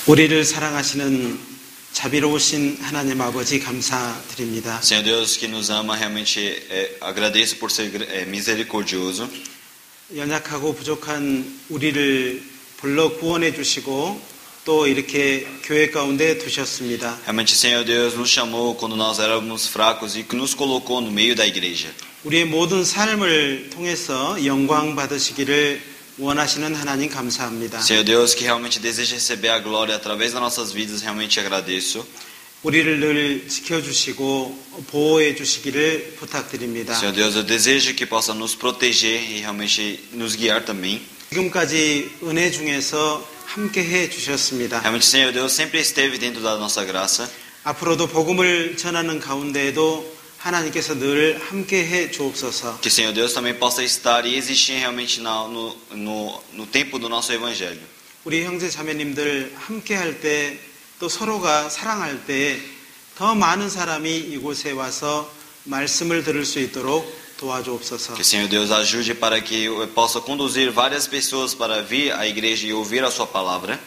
우리를 사랑하시는 자비로우신 하나님 아버지 감사드립니다. Senhor Deus que nos ama, realmente agradeço por ser misericordioso. 연약하고 부족한 우리를 불러 구원해 주시고 또 이렇게 교회 가운데 두셨습니다. Realmente, Senhor Deus nos chamou quando nós éramos fracos e nos colocou no meio da igreja. 우리의 모든 삶을 통해서 영광 받으시기를 원하시는 하나님 감사합니다. Senhor Deus que realmente deseja receber a glória através das nossas vidas, realmente agradeço. 우리를 늘 지켜주시고 보호해 주시기를 부탁드립니다. Senhor Deus, eu desejo que possa nos proteger e realmente nos guiar também. 지금까지 은혜 중에서 함께해 주셨습니다. Realmente, Senhor Deus sempre esteve dentro da nossa graça. 앞으로도 복음을 전하는 가운데에도 하나님께서 늘 함께해 주옵소서. Que Senhor Deus também possa estar e existir realmente no tempo do nosso evangelho. 우리 형제 자매님들 함께할 때 또 서로가 사랑할 때 더 많은 사람이 이곳에 와서 말씀을 들을 수 있도록 도와주옵소서. Que Senhor Deus ajude para que eu possa conduzir várias pessoas para vir à igreja e ouvir a sua palavra.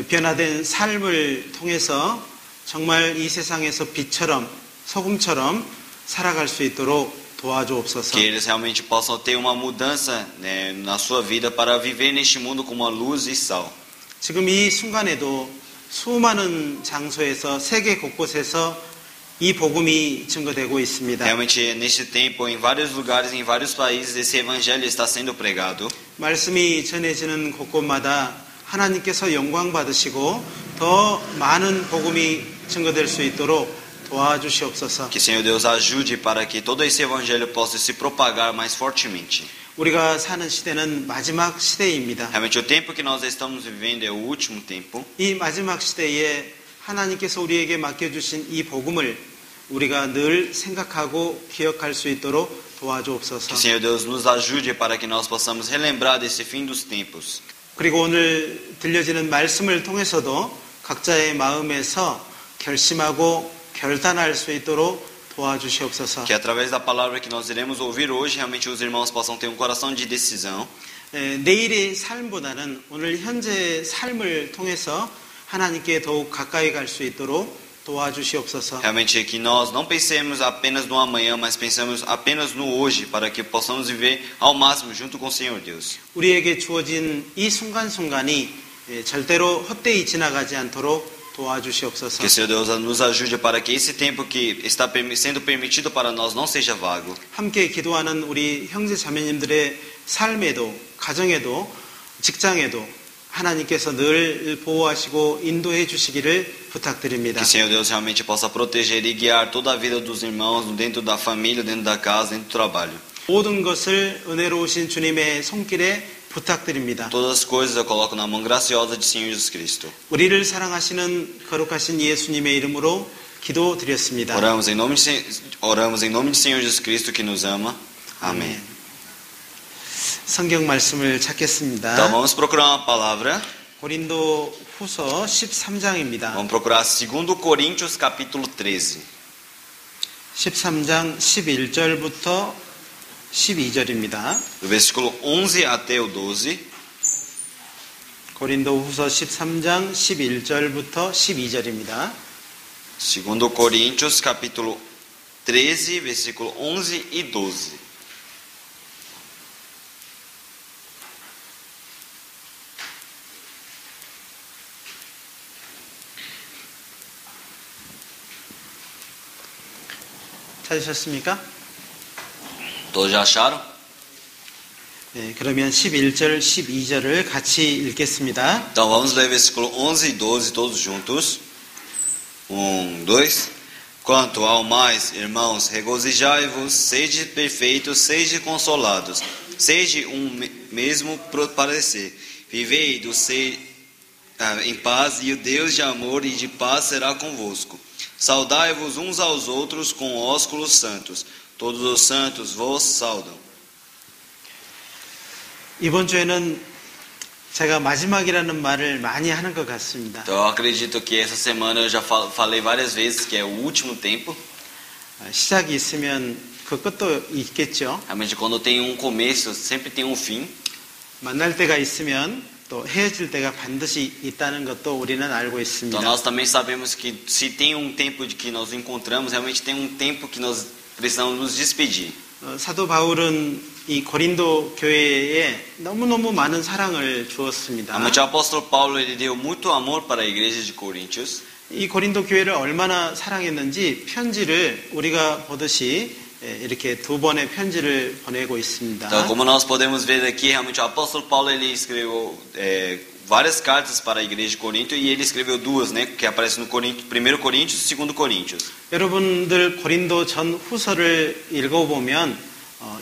변화된 삶을 통해서 정말 이 세상에서 빛처럼 소금처럼 살아갈 수 있도록 도와주옵소서. Que eles realmente possam ter uma mudança, né, na sua vida para viver neste mundo como a luz e sal. 지금 이 순간에도 수많은 장소에서 세계 곳곳에서 이 복음이 증거되고 있습니다. Realmente neste tempo, em vários lugares, em vários países, esse evangelho está sendo pregado. 말씀이 전해지는 곳곳마다 하나님께서 영광 받으시고 더 많은 복음이 증거될 수 있도록 도와주시옵소서. Que Senhor Deus ajude para que todo esse evangelho possa se propagar mais fortemente. 우리가 사는 시대는 마지막 시대입니다. Realmente o tempo que nós estamos vivendo é o último tempo. 이 마지막 시대에 하나님께서 우리에게 맡겨주신 이 복음을 우리가 늘 생각하고 기억할 수 있도록 도와주옵소서. Que Senhor Deus nos ajude para que nós possamos relembrar desse fim dos tempos. 그리고 오늘 들려지는 말씀을 통해서도 각자의 마음에서 결심하고 결단할 수 있도록 도와주시옵소서. Que através da palavra que nós iremos ouvir hoje, realmente os irmãos possam ter um coração de decisão. 내일의 삶보다는 오늘 현재의 삶을 통해서 하나님께 더욱 가까이 갈 수 있도록 도와주시옵소서. Realmente que nós não pensemos apenas no amanhã, mas pensamos apenas no hoje, para que possamos viver ao máximo junto com o Senhor Deus. 우리에게 주어진 이 순간순간이 절대로 헛되이 지나가지 않도록 도와주시옵소서. Que Senhor Deus nos ajude para que esse tempo que está sendo permitido para nós não seja vago. 함께 기도하는 우리 형제 자매님들의 삶에도 가정에도 직장에도 하나님께서 늘 보호하시고 인도해 주시기를 부탁드립니다. Que Senhor Deus realmente possa proteger e guiar toda a vida dos irmãos dentro da família, dentro da casa, dentro do trabalho. 모든 것을 은혜로우신 주님의 손길에 부탁드립니다. Todas as coisas eu coloco na mão graciosa de Senhor Jesus Cristo. 우리를 사랑하시는 거룩하신 예수님의 이름으로 기도드렸습니다. Oramos em nome de Senhor Jesus Cristo que nos ama. Amém. 성경 말씀을 찾겠습니다. Então vamos procurar uma palavra. 고린도 후서 13장입니다. Vamos procurar 2 Coríntios capítulo 13. 13장 11절부터 12절입니다. Do versículo 11 até o 12. 고린도 후서 13장 11절부터 12절입니다. 2 Coríntios capítulo 13, versículo 11 e 12. 찾으셨습니까? Todos já acharam? 네, 그러면 11절, 12절을 같이 읽겠습니다. Então vamos ler versículo 11 e 12 todos juntos. 1, 2. Quanto ao mais, irmãos, regozijai-vos, sede perfeitos, sede consolados, sede mesmo parecer. Vivei em paz, e o Deus de amor e de paz será convosco. Saudai-vos uns aos outros com ósculos santos. Todos os santos vos saudam. 이번 주에는 제가 마지막이라는 말을 많이 하는 것 같습니다. Então eu acredito que essa semana eu já falei várias vezes que é o último tempo. 시작이 있으면 그 끝도 있겠죠. Realmente quando tem um começo, sempre tem um fim. 만날 때가 있으면 또 헤어질 때가 반드시 있다는 것도 우리는 알고 Então 있습니다. nós também sabemos que se tem tempo de que nós nos encontramos, realmente tem tempo que nós precisamos nos despedir. 사도 바울은 이 고린도 교회에 너무너무 많은 사랑을 주었습니다. Realmente o apóstolo Paulo ele deu muito amor para a igreja de Coríntios. 이 고린도 교회를 얼마나 사랑했는지 편지를 우리가 보듯이 이렇게 두 번의 편지를 보내고 있습니다. Então, como nós podemos ver aqui, realmente o apóstolo Paulo ele escreveu várias cartas para a igreja de Corinto e ele escreveu duas, né, que aparecem no 1 Coríntios e 2 Coríntios. 여러분들 고린도 전 후서를 읽어보면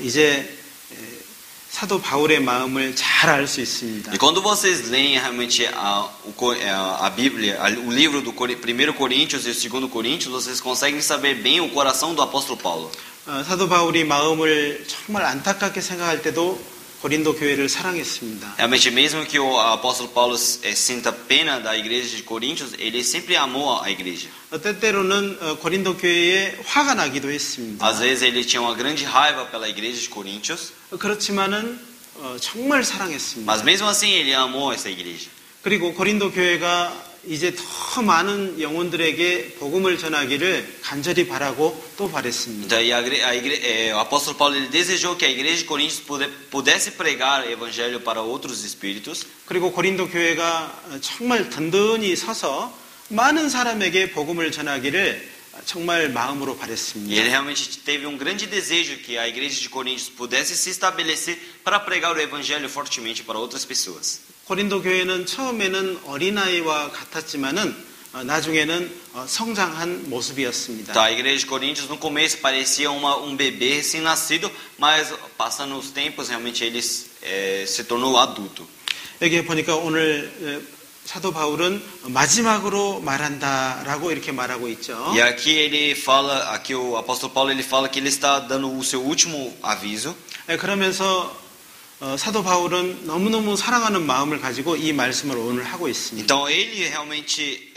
이제 사도 바울의 마음을 잘 알 수 있습니다. E quando vocês leem realmente a Bíblia, o livro do 1 Coríntios e o 2 Coríntios, vocês conseguem saber bem o coração do apóstolo Paulo. 사도 바울이 마음을 정말 안타깝게 생각할 때도 고린도 교회를 사랑했습니다. Realmente, mesmo que o apóstolo Paulo sinta pena da igreja de Coríntios, ele sempre amou a igreja. 때때로는 고린도 교회에 화가 나기도 했습니다. Às vezes ele tinha uma grande raiva pela igreja de Coríntios, 그렇지만은 정말 사랑했습니다. mas mesmo assim ele amou essa igreja. 그리고 고린도 교회가 이제 더 많은 영혼들에게 복음을 전하기를 간절히 바라고 또 바랬습니다. Então, o apóstolo Paulo ele desejou que a igreja de Coríntios pudesse pregar o evangelho para outros espíritos. 그리고 고린도 교회가 정말 든든히 서서 많은 사람에게 복음을 전하기를 정말 마음으로 E 바랬습니다. ele realmente teve grande desejo que a igreja de Coríntios pudesse se estabelecer para pregar o evangelho fortemente para outras pessoas. 고린도 교회는 처음에는 어린아이와 같았지만은 나중에는 성장한 모습이었습니다. Então, a igreja de Coríntios no começo parecia bebê recém-nascido, mas passando os tempos realmente ele se tornou adulto. 여기 보니까 오늘 사도 바울은 마지막으로 말한다라고 이렇게 말하고 있죠. E aqui ele fala, aqui o apóstolo Paulo ele fala que ele está dando o seu último aviso. 그러면서 사도 바울은 너무너무 사랑하는 마음을 가지고 이 말씀을 오늘 하고 있습니다. Então ele realmente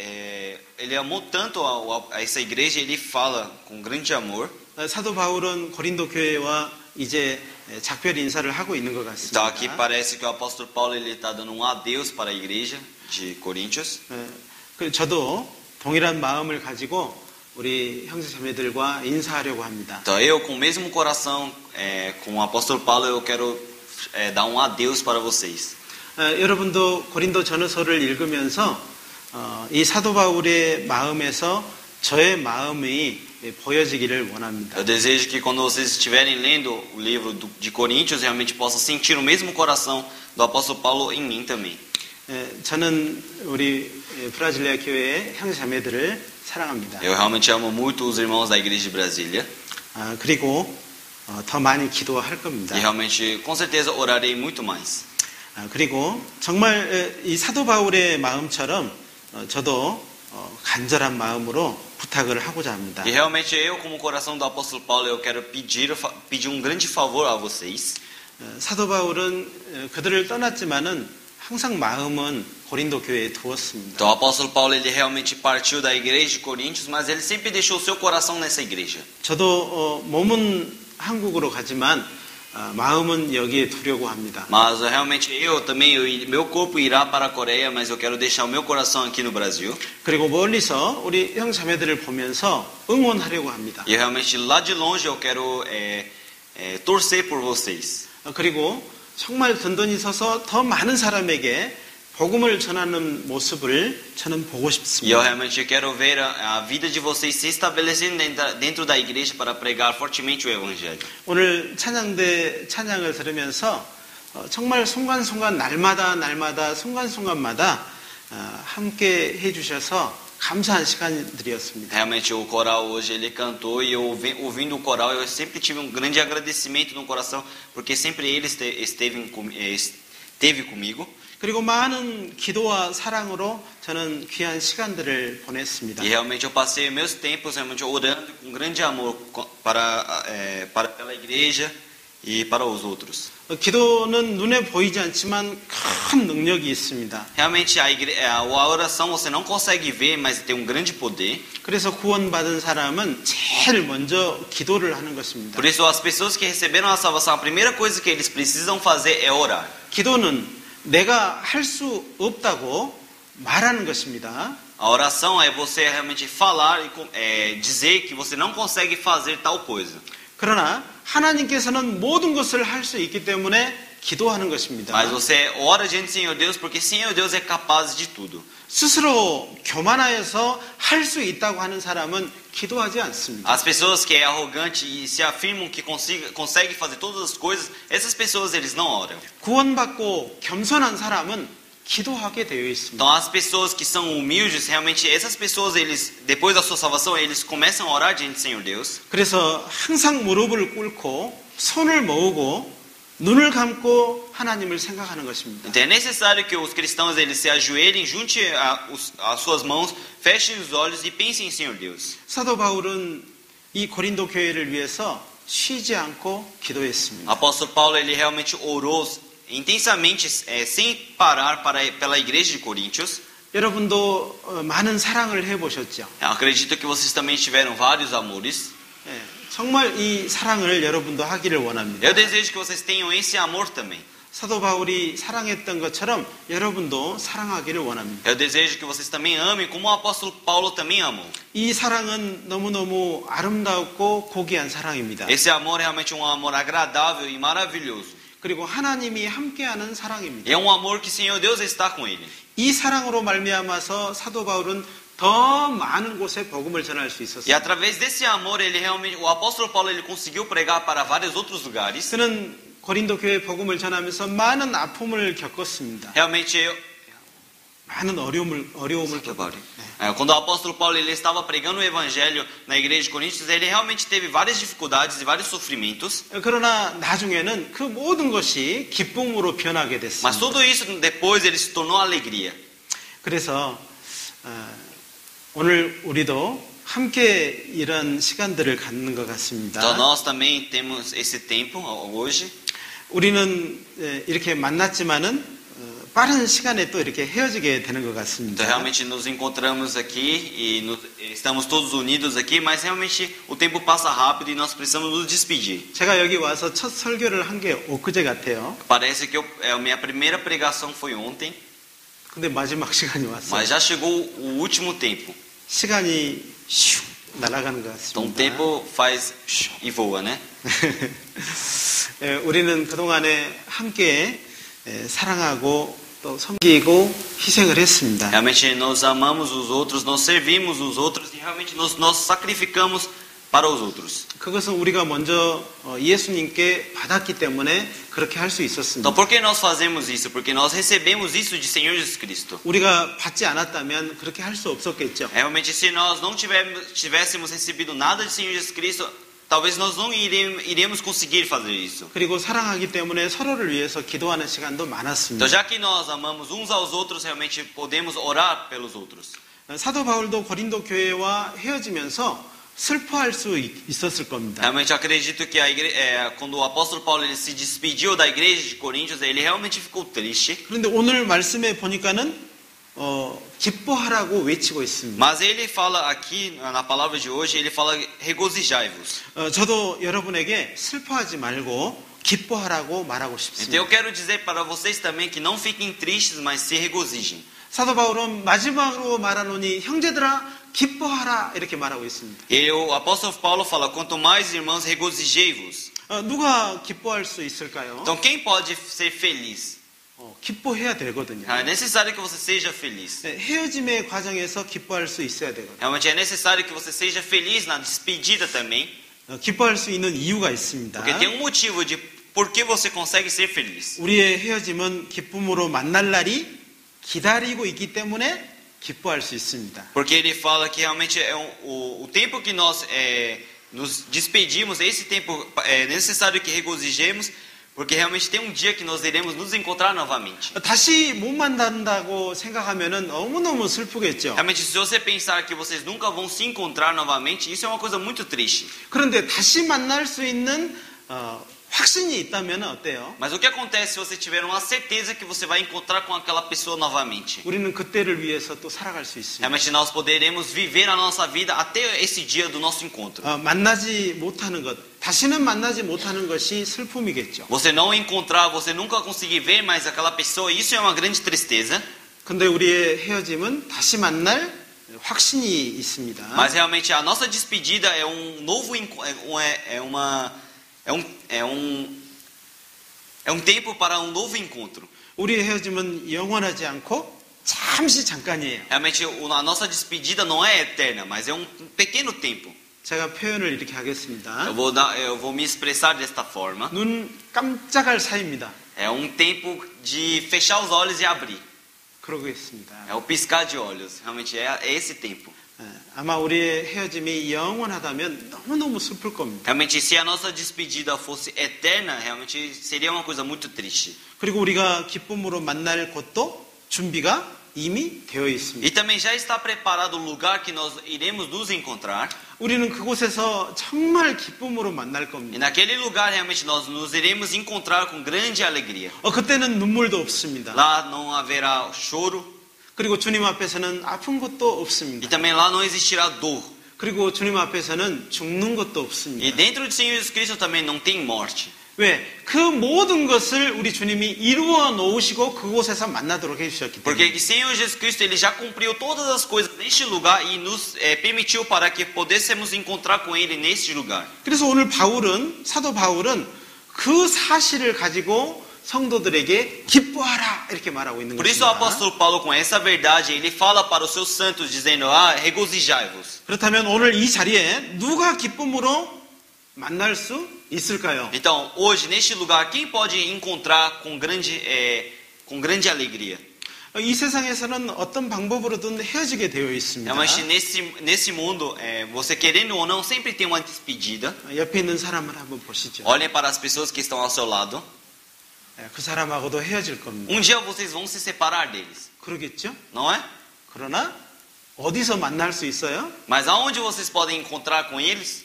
ele amou tanto a essa igreja, ele fala com grande amor. 사도 바울은 고린도 교회와 이제 작별 인사를 하고 있는 것 Então aqui 같습니다. parece que o apóstolo Paulo ele está dando adeus para a igreja de Coríntios. 저도 동일한 마음을 가지고 우리 형제자매들과 인사하려고 합니다. Então eu com o mesmo coração com o apóstolo Paulo eu quero dar adeus para vocês. 여러분도 고린도 전서를 읽으면서 이 사도 바울의 마음에서 저의 마음이 보여지기를 원합니다. Eu desejo que quando vocês estiverem lendo o livro de Coríntios realmente possam sentir o mesmo coração do apóstolo Paulo em mim também. 저는 우리 브라질리아 교회의 형제자매들을 사랑합니다. Eu realmente amo muito os irmãos da igreja de Brasília. 그리고 더 많이 기도할 겁니다. E realmente, com certeza, orarei muito mais. 그리고 정말 이 사도 바울의 마음처럼 저도 간절한 마음으로 부탁을 하고자 합니다. E realmente eu, como coração do apóstolo Paulo, eu quero pedir grande favor a vocês. 사도 바울은 그들을 떠났지만은 항상 마음은 고린도 교회에 두었습니다. Então, o apóstolo Paulo ele realmente partiu da igreja de Coríntios, mas ele sempre deixou seu coração nessa igreja. 저도 몸은 한국으로 가지만 마음은 여기에 두려고 합니다. Mas realmente meu corpo irá para a Coreia, mas eu quero deixar o meu coração aqui no Brasil. 그리고 멀리서 우리 형제자매들을 보면서 응원하려고 합니다. E realmente lá de longe eu quero torcer por vocês. 그리고 정말 든든히 서서 더 많은 사람에게 복음을 전하는 모습을 저는 보고 E eu 싶습니다. realmente quero ver a vida de vocês se estabelecendo dentro da igreja para pregar fortemente o evangelho. 오늘 찬양대 찬양을 들으면서 정말 순간순간 날마다 순간순간마다 함께 해주셔서 감사한 시간들이었습니다. Realmente o coral hoje ele cantou e eu ouvindo o coral eu sempre tive grande agradecimento no coração porque sempre ele esteve comigo. 그리고 많은 기도와 사랑으로 저는 귀한 시간들을 보냈습니다. E realmente eu passei meus tempos realmente orando com grande amor pela igreja e para os outros. 기도는 눈에 보이지 않지만 큰 능력이 있습니다. Realmente a oração você não consegue ver, mas tem grande poder. 그래서 구원받은 사람은 제일 먼저 기도를 하는 것입니다. Por isso as pessoas que receberam a salvação, a primeira coisa que eles precisam fazer é orar. 기도는 내가 할 수 없다고 말하는 것입니다. A oração é você realmente falar e dizer que você não consegue fazer tal coisa. 그러나 하나님께서는 모든 것을 할 수 있기 때문에 기도하는 것입니다. Mas você ora diante do Senhor Deus porque Senhor Deus é capaz de tudo. 스스로 교만하여서 할 수 있다고 하는 사람은 기도하지 않습니다. As pessoas que é arrogante e se afirmam que conseguem fazer todas as coisas, essas pessoas eles não oram. 구원받고 겸손한 사람은 기도하게 되어 있습니다. Então as pessoas que são humildes, realmente essas pessoas eles depois da sua salvação, eles começam a orar diante do Senhor Deus. 그래서 항상 무릎을 꿇고 손을 모으고 눈을 감고 하나님을 생각하는 것입니다. Então é necessário que os cristãos eles se ajoelhem, junte as suas mãos, fechem os olhos e pensem em Senhor Deus. 사도 바울은 이 고린도 교회를 위해서 쉬지 않고 기도했습니다. Apóstolo Paulo ele realmente orou intensamente, sem parar pela igreja de Coríntios. 여러분도 많은 사랑을 해보셨죠? Eu acredito que vocês também tiveram vários amores. 정말 이 사랑을 여러분도 하기를 원합니다. Eu desejo que vocês tenham esse amor também. 사도 바울이 사랑했던 것처럼 여러분도 사랑하기를 원합니다. Eu desejo que vocês também amem como o apóstolo Paulo também amou. 이 사랑은 너무너무 아름답고 고귀한 사랑입니다. Esse amor é realmente um amor agradável e maravilhoso. 그리고 하나님이 함께하는 사랑입니다. É um amor que o Senhor Deus está com ele. 이 사랑으로 말미암아서 사도 바울은 더 많은 곳에 복음을 전할 수 E 있었습니다. através desse amor, ele realmente, o apóstolo Paulo ele conseguiu pregar para vários outros lugares. 그는 고린도 교회 복음을 전하면서 많은 아픔을 겪었습니다. Realmente, 많은 어려움을 겪었습니다. quando o apóstolo Paulo ele estava pregando o evangelho na igreja de Coríntios, ele realmente teve várias dificuldades e vários sofrimentos. 그러나 나중에는 그 모든 것이 기쁨으로 변하게 Mas 됐습니다. tudo isso depois ele se tornou alegria. 그래서 오늘 우리도 함께 이런 시간들을 갖는 것 같습니다. Então nós também temos esse tempo hoje. 우리는 이렇게 만났지만은 빠른 시간에 또 이렇게 헤어지게 되는 것 Então 같습니다. realmente nos encontramos aqui e estamos todos unidos aqui, mas realmente o tempo passa rápido e nós precisamos nos despedir. 제가 여기 와서 첫 설교를 한 게 엊그제 같아요. Parece que a minha primeira pregação foi ontem, 근데 마지막 시간이 왔어요. mas já chegou o último tempo. 시간이 슉 날아가는 것 Então o 같습니다. tempo faz e voa, né? 우리는 그동안에 함께 사랑하고 또 섬기고 희생을 했습니다. Realmente nós amamos os outros, nós servimos os outros e realmente nós sacrificamos para os outros. 그것은 우리가 먼저 예수님께 받았기 때문에 그렇게 할 수 있었습니다. Então por que nós fazemos isso? Porque nós recebemos isso de Senhor Jesus Cristo. 우리가 받지 않았다면 그렇게 할 수 없었겠죠. Realmente se nós não tivéssemos recebido nada de Senhor Jesus Cristo, talvez nós não iremos conseguir fazer isso. 그리고 사랑하기 때문에 서로를 위해서 기도하는 시간도 많았습니다. Então já que nós amamos uns aos outros, realmente podemos orar pelos outros. 사도 바울도 고린도 교회와 헤어지면서 슬퍼할 수 있었을 겁니다. Realmente acredito que quando o apóstolo Paulo ele se despediu da igreja de Coríntios, ele realmente ficou triste. 그런데 오늘 말씀에 보니까는 기뻐하라고 외치고 있습니다. Mas ele fala aqui na palavra de hoje, ele fala regozijai-vos. 저도 여러분에게 슬퍼하지 말고 기뻐하라고 말하고 Então 싶습니다. eu quero dizer para vocês também que não fiquem tristes, mas se regozijem. 사도 바울은 마지막으로 말하노니 형제들아 기뻐하라 이렇게 말하고 있습니다. E o apóstolo Paulo fala: quanto mais irmãos, regozijei-vos. 누가 기뻐할 수 있을까요? Então quem pode ser feliz? 기뻐해야 되거든요. É necessário que você seja feliz. 헤어짐의 과정에서 기뻐할 수 있어야 되거든요. Realmente é necessário que você seja feliz na despedida também, 기뻐할 수 있는 이유가 있습니다. porque tem um motivo de por que você consegue ser feliz. 우리의 헤어짐은 기쁨으로 만날 날이 기다리고 있기 때문에 기뻐할 수 있습니다. Porque ele fala que realmente o tempo que nós nos despedimos, esse tempo é necessário que regozijemos, porque realmente tem um dia que nós iremos nos encontrar novamente. 다시 못 만난다고 생각하면은 너무너무 슬프겠죠. Realmente, se você pensar que vocês nunca vão se encontrar novamente, isso é uma coisa muito triste. 그런데 다시 만날 수 있는 확신이 있다면 어때요? Mas o que acontece se você tiver uma certeza que você vai encontrar com aquela pessoa novamente? 우리는 그때를 위해서 또 살아갈 수 있습니다. Realmente nós poderemos viver a nossa vida até esse dia do nosso encontro. 만나지 못하는 것, 다시는 만나지 못하는 것이 슬픔이겠죠. Você não encontrar, você nunca conseguir ver mais aquela pessoa, isso é uma grande tristeza. 근데 우리의 헤어짐은 다시 만날 확신이 있습니다. Mas realmente a nossa despedida é novo é um tempo para um novo encontro. 우리의 헤어짐은 영원하지 않고 잠시 잠깐이에요. Realmente a nossa despedida não é eterna, mas é um pequeno tempo. 제가 표현을 이렇게 하겠습니다. Eu vou me expressar desta forma. 눈 깜짝할 사이입니다. É um tempo de fechar os olhos e abrir. 그러겠습니다. É o piscar de olhos. Realmente é esse tempo. 아마 우리의 헤어짐이 영원하다면 너무너무 슬플 겁니다. Realmente, se a nossa despedida fosse eterna, realmente seria uma coisa muito triste. 그리고 우리가 기쁨으로 만날 곳도 준비가 이미 되어 있습니다. E também já está preparado o lugar que nós iremos nos encontrar. 우리는 그곳에서 정말 기쁨으로 만날 E 겁니다. naquele lugar, realmente, nós nos iremos encontrar com grande alegria. 그때는 눈물도 없습니다. Lá não haverá choro. 그리고 주님 앞에서는 아픈 것도 E 없습니다. também lá não existirá dor. 그리고 주님 앞에서는 죽는 것도 E 없습니다. dentro do Senhor Jesus Cristo também não tem morte. 왜? 그 모든 것을 우리 주님이 이루어 놓으시고 그곳에서 만나도록 해주셨기 Porque 때문에 o Senhor Jesus Cristo ele já cumpriu todas as coisas neste lugar e nos permitiu para que pudéssemos encontrar com Ele neste lugar. 그래서 오늘 사도 바울은 그 사실을 가지고 성도들에게 기뻐하라 이렇게 말하고 있는 Por isso o 것입니다. apóstolo Paulo, com essa verdade, ele fala para os seus santos dizendo: regozijai-vos. 그렇다면 오늘 이 자리에 누가 기쁨으로 만날 수 있을까요? Então, hoje, neste lugar, quem pode encontrar com grande alegria? 이 세상에서는 어떤 방법으로든 헤어지게 되어 있습니다. Mas nesse mundo, você querendo ou não, sempre tem uma despedida. 옆에 있는 사람을 한번 보시죠. Olhem para as pessoas que estão ao seu lado. 그 사람하고도 헤어질 겁니다. Um dia vocês vão se separar deles, 그러겠죠? não é? 그러나 어디서 만날 수 있어요? Mas aonde vocês podem encontrar com eles?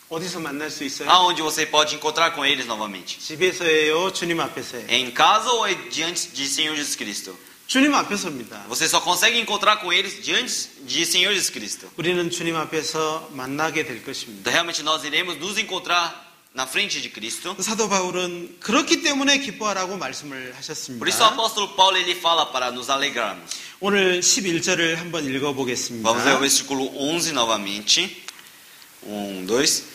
어디서 만날 수 있어요? Aonde você pode encontrar com eles novamente? 집에서예요? 주님 앞에서예요? É em casa ou é diante de Senhor Jesus Cristo? 주님 앞에서입니다. Você só consegue encontrar com eles diante de Senhor Jesus Cristo. 우리는 주님 앞에서 만나게 될 것입니다. Então, realmente nós iremos nos encontrar na frente de Cristo. 사도 바울은 그렇기 때문에 기뻐하라고 말씀을 Por 하셨습니다. isso o apóstolo Paulo ele fala para nos alegrarmos. 오늘 11절을 한번 읽어보겠습니다. Vamos ler o versículo 11 novamente. 1, 2.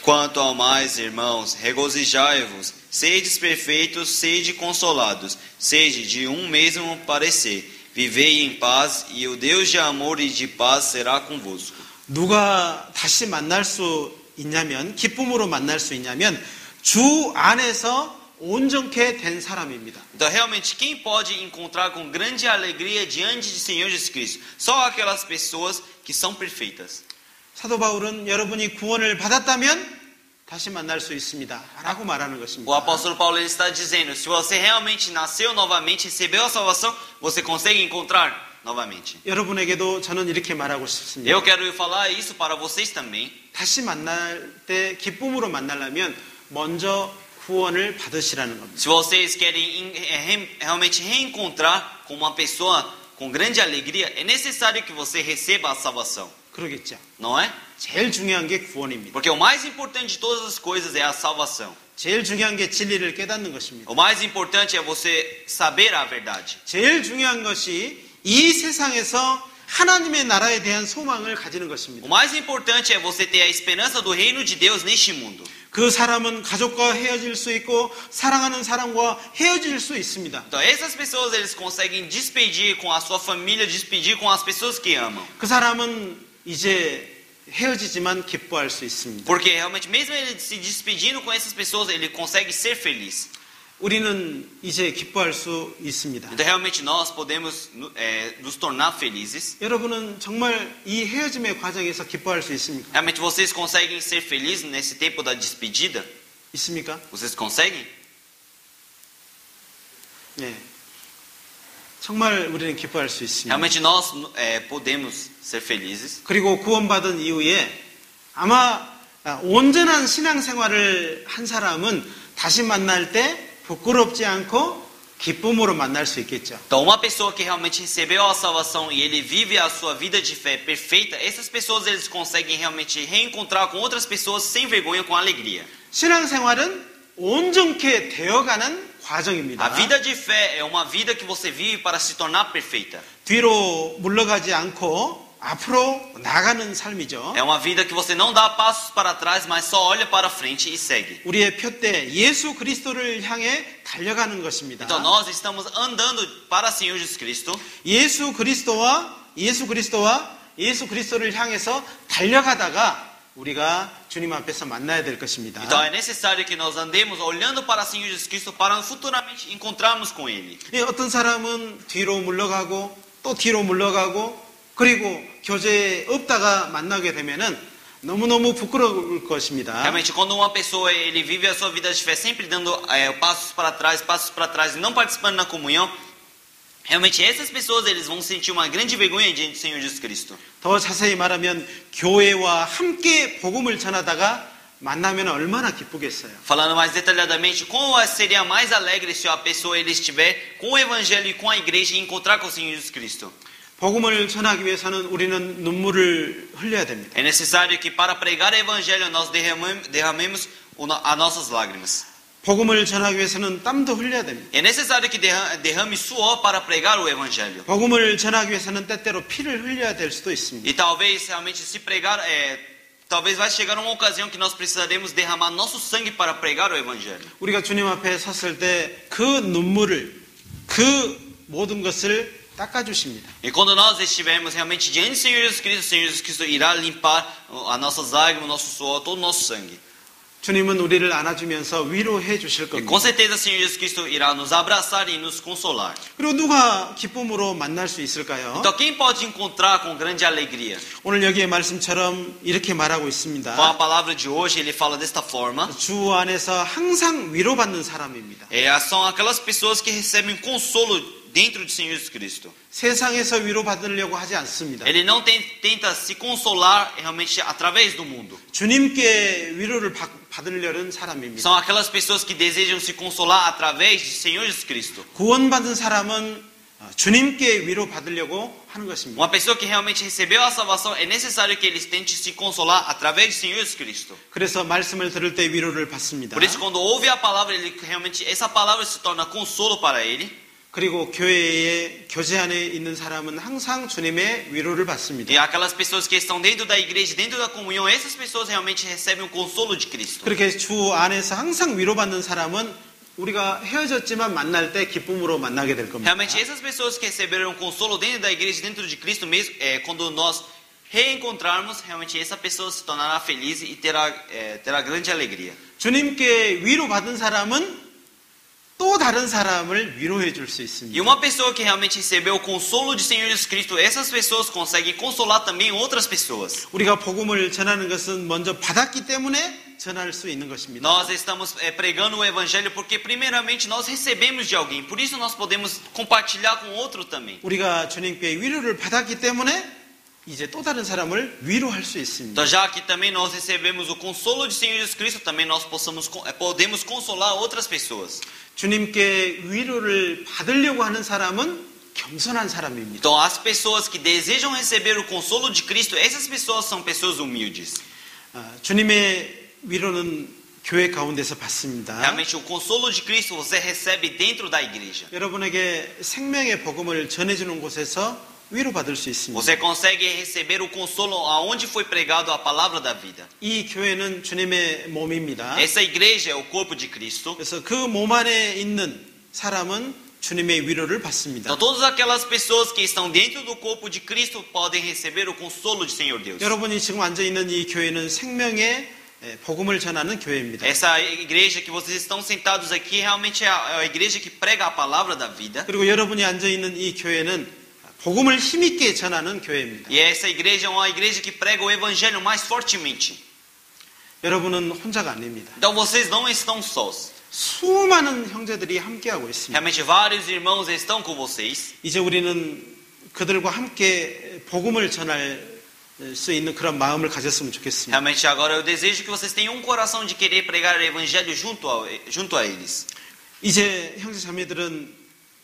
Quanto ao mais, irmãos, regozijai-vos, sedes perfeitos, sede consolados, sede de um mesmo parecer, vivei em paz, e o Deus de amor e de paz será convosco. 누가 다시 만날 수 있냐면, 기쁨으로 만날 수 있냐면 주 안에서 온전케 된 사람입니다. Então, realmente, quem pode encontrar com grande alegria diante de Senhor Jesus Cristo? Só aquelas pessoas que são perfeitas. 사도 바울은 여러분이 구원을 받았다면 다시 만날 수 있습니다. 라고 말하는 것입니다. O apóstolo Paulo ele está dizendo, se você realmente nasceu novamente, recebeu a salvação, você consegue encontrar novamente. 여러분에게도 저는 이렇게 말하고 싶습니다. Eu quero falar isso para vocês também. 다시 만날 때 기쁨으로 만나려면 먼저 구원을 받으시라는 겁니다. Se vocês querem realmente reencontrar com uma pessoa com grande alegria, é necessário que você receba a salvação. 그러겠죠. Não é? 제일 중요한 게 구원입니다. Porque o mais importante de todas as coisas é a salvação. 제일 중요한 게 진리를 깨닫는 것입니다. O mais importante é você saber a verdade. 제일 중요한 것이 이 세상에서 하나님의 나라에 대한 소망을 가지는 O 것입니다. mais importante é você ter a esperança do reino de Deus neste mundo. 그 사람은 가족과 헤어질 수 있고 사랑하는 사람과 헤어질 수 있습니다. Então, essas pessoas eles conseguem despedir com a sua família, despedir com as pessoas que amam. 그 사람은 이제 헤어지지만 기뻐할 수 있습니다. Porque realmente, mesmo ele se despedindo com essas pessoas, ele consegue ser feliz. 우리는 이제 기뻐할 수 있습니다. Então, realmente, nós podemos nos tornar felizes. 여러분은 정말 이 헤어짐의 과정에서 기뻐할 수 있습니까? Realmente, vocês conseguem ser felizes nesse tempo da despedida? 있습니까? Vocês conseguem? 네. 정말 우리는 기뻐할 수 있습니다. Realmente, nós podemos ser felizes. 그리고 구원받은 이후에 아마 온전한 신앙생활을 한 사람은 다시 만날 때 부끄럽지 않고 기쁨으로 만날 수 있겠죠. Então, uma pessoa que realmente recebeu a salvação e ele vive a sua vida de fé perfeita, essas pessoas eles conseguem realmente reencontrar com outras pessoas sem vergonha, com alegria. 신앙생활은 온전케 되어가는 과정입니다. A vida de fé é uma vida que você vive para se tornar perfeita. 뒤로 물러가지 않고 앞으로 나가는 삶이죠. É uma vida que você não dá passos para trás, mas só olha para frente e segue. 우리의 표대 예수 그리스도를 향해 달려가는 것입니다. Então nós estamos andando para o Senhor Jesus Cristo. 예수 그리스도를 향해서 달려가다가 우리가 주님 앞에서 만나야 될 것입니다. Então é necessário que nós andemos olhando para o Senhor Jesus Cristo para futuramente encontrarmos com Ele. 어떤 사람은 뒤로 물러가고 또 뒤로 물러가고 그리고 교제에 없다가 만나게 되면은 너무너무 부끄러울 것입니다. Realmente, quando uma pessoa ele vive a sua vida de fé sempre dando passos para trás e não participando na comunhão, realmente essas pessoas eles vão sentir uma grande vergonha diante do Senhor Jesus Cristo. 더 자세히 말하면 교회와 함께 복음을 전하다가 만나면 얼마나 기쁘겠어요. Falando mais detalhadamente, como seria mais alegre se a pessoa ele estiver com o evangelho e com a igreja e encontrar com o Senhor Jesus Cristo. 복음을 전하기 위해서는 우리는 눈물을 흘려야 됩니다. É necessário que para pregar o evangelho nós derramemos as nossas lágrimas. 복음을 전하기 위해서는 땀도 흘려야 됩니다. É necessário que derrame suor para pregar o evangelho. 복음을 전하기 위해서는 때때로 피를 흘려야 될 수도 있습니다. E talvez realmente se pregar talvez vai chegar uma ocasião que nós precisaremos derramar nosso sangue para pregar o evangelho. 우리가 주님 앞에 섰을 때 그 눈물을 그 모든 것을 닦아주십니다. E quando nós estivermos realmente diante do Senhor Jesus Cristo irá limpar as nossas lágrimas, o nosso suor, todo o nosso sangue. 주님은 우리를 안아주면서 위로해 주실 E 겁니다. com certeza o Senhor Jesus Cristo irá nos abraçar e nos consolar. 그리고 누가 기쁨으로 만날 수 있을까요? Então quem pode encontrar com grande alegria? 오늘 여기의 말씀처럼 이렇게 말하고 Com a 있습니다. palavra de hoje ele fala desta forma. 주 안에서 항상 위로받는 사람입니다. São aquelas pessoas que recebem consolo dentro do Senhor Jesus Cristo. 세상에서 위로받으려고 하지 않습니다. Ele não tenta se consolar realmente através do mundo. 주님께 위로를 받으려는 사람입니다. São aquelas pessoas que desejam se consolar através do Senhor Jesus Cristo. 구원받은 사람은 주님께 위로받으려고 하는 것입니다. Uma pessoa que realmente recebeu a salvação é necessário que eles tentem se consolar através do Senhor Jesus Cristo. 그래서 말씀을 들을 때 위로를 받습니다. Por isso quando ouve a palavra, ele realmente essa palavra se torna consolo para ele. 그리고 교회에 교제 안에 있는 사람은 항상 주님의 위로를 받습니다. E aquelas pessoas que estão dentro da igreja, dentro da comunhão, essas pessoas realmente recebem o consolo de Cristo. 그렇게 주 안에서 항상 위로받는 사람은 우리가 헤어졌지만 만날 때 기쁨으로 만나게 될 겁니다. Realmente essas pessoas que receberam consolo dentro da igreja, dentro de Cristo mesmo, quando nós reencontrarmos, realmente essa pessoa se tornará feliz e terá grande alegria. 주님께 위로받은 사람은 또 다른 사람을 위로해 줄 수 E 있습니다. uma pessoa que realmente recebeu o consolo de Senhor Jesus Cristo, essas pessoas conseguem consolar também outras pessoas. 우리가 복음을 전하는 것은 먼저 받았기 때문에 전할 수 있는 것입니다. Nós estamos pregando o evangelho porque primeiramente nós recebemos de alguém, por isso nós podemos compartilhar com outro também. 우리가 주님께 위로를 받았기 때문에 이제 또 다른 사람을 위로할 수 있습니다. Então já que também nós recebemos o consolo de Senhor Jesus Cristo, também nós podemos consolar outras pessoas. 주님께 위로를 받으려고 하는 사람은 겸손한 사람입니다. Então as pessoas que desejam receber o consolo de Cristo, essas pessoas são pessoas humildes. 주님의 위로는 교회 가운데서 받습니다. Realmente o consolo de Cristo você recebe dentro da igreja. 여러분에게 생명의 복음을 전해주는 곳에서 위로받을 수 있습니다. Você consegue receber o consolo aonde foi pregado a palavra da vida. 이 교회는 주님의 몸입니다. Essa igreja é o corpo de Cristo. 그래서 그 몸 안에 있는 사람은 주님의 위로를 받습니다. Então todas aquelas pessoas que estão dentro do corpo de Cristo podem receber o consolo de Senhor Deus. 여러분이 지금 앉아 있는 이 교회는 생명의 복음을 전하는 교회입니다. Essa igreja que vocês estão sentados aqui realmente é a igreja que prega a palavra da vida. 그리고 여러분이 앉아 있는 이 교회는 복음을 힘있게 전하는 교회입니다. E essa igreja é uma igreja que prega o evangelho mais fortemente. 여러분은 혼자가 아닙니다. Então vocês não estão sós. 수많은 형제들이 함께하고 있습니다. Realmente vários irmãos estão com vocês. 이제 우리는 그들과 함께 복음을 전할 수 있는 그런 마음을 가졌으면 좋겠습니다. Realmente agora eu desejo que vocês tenham um coração de querer pregar o evangelho junto a eles. 이제 형제 자매들은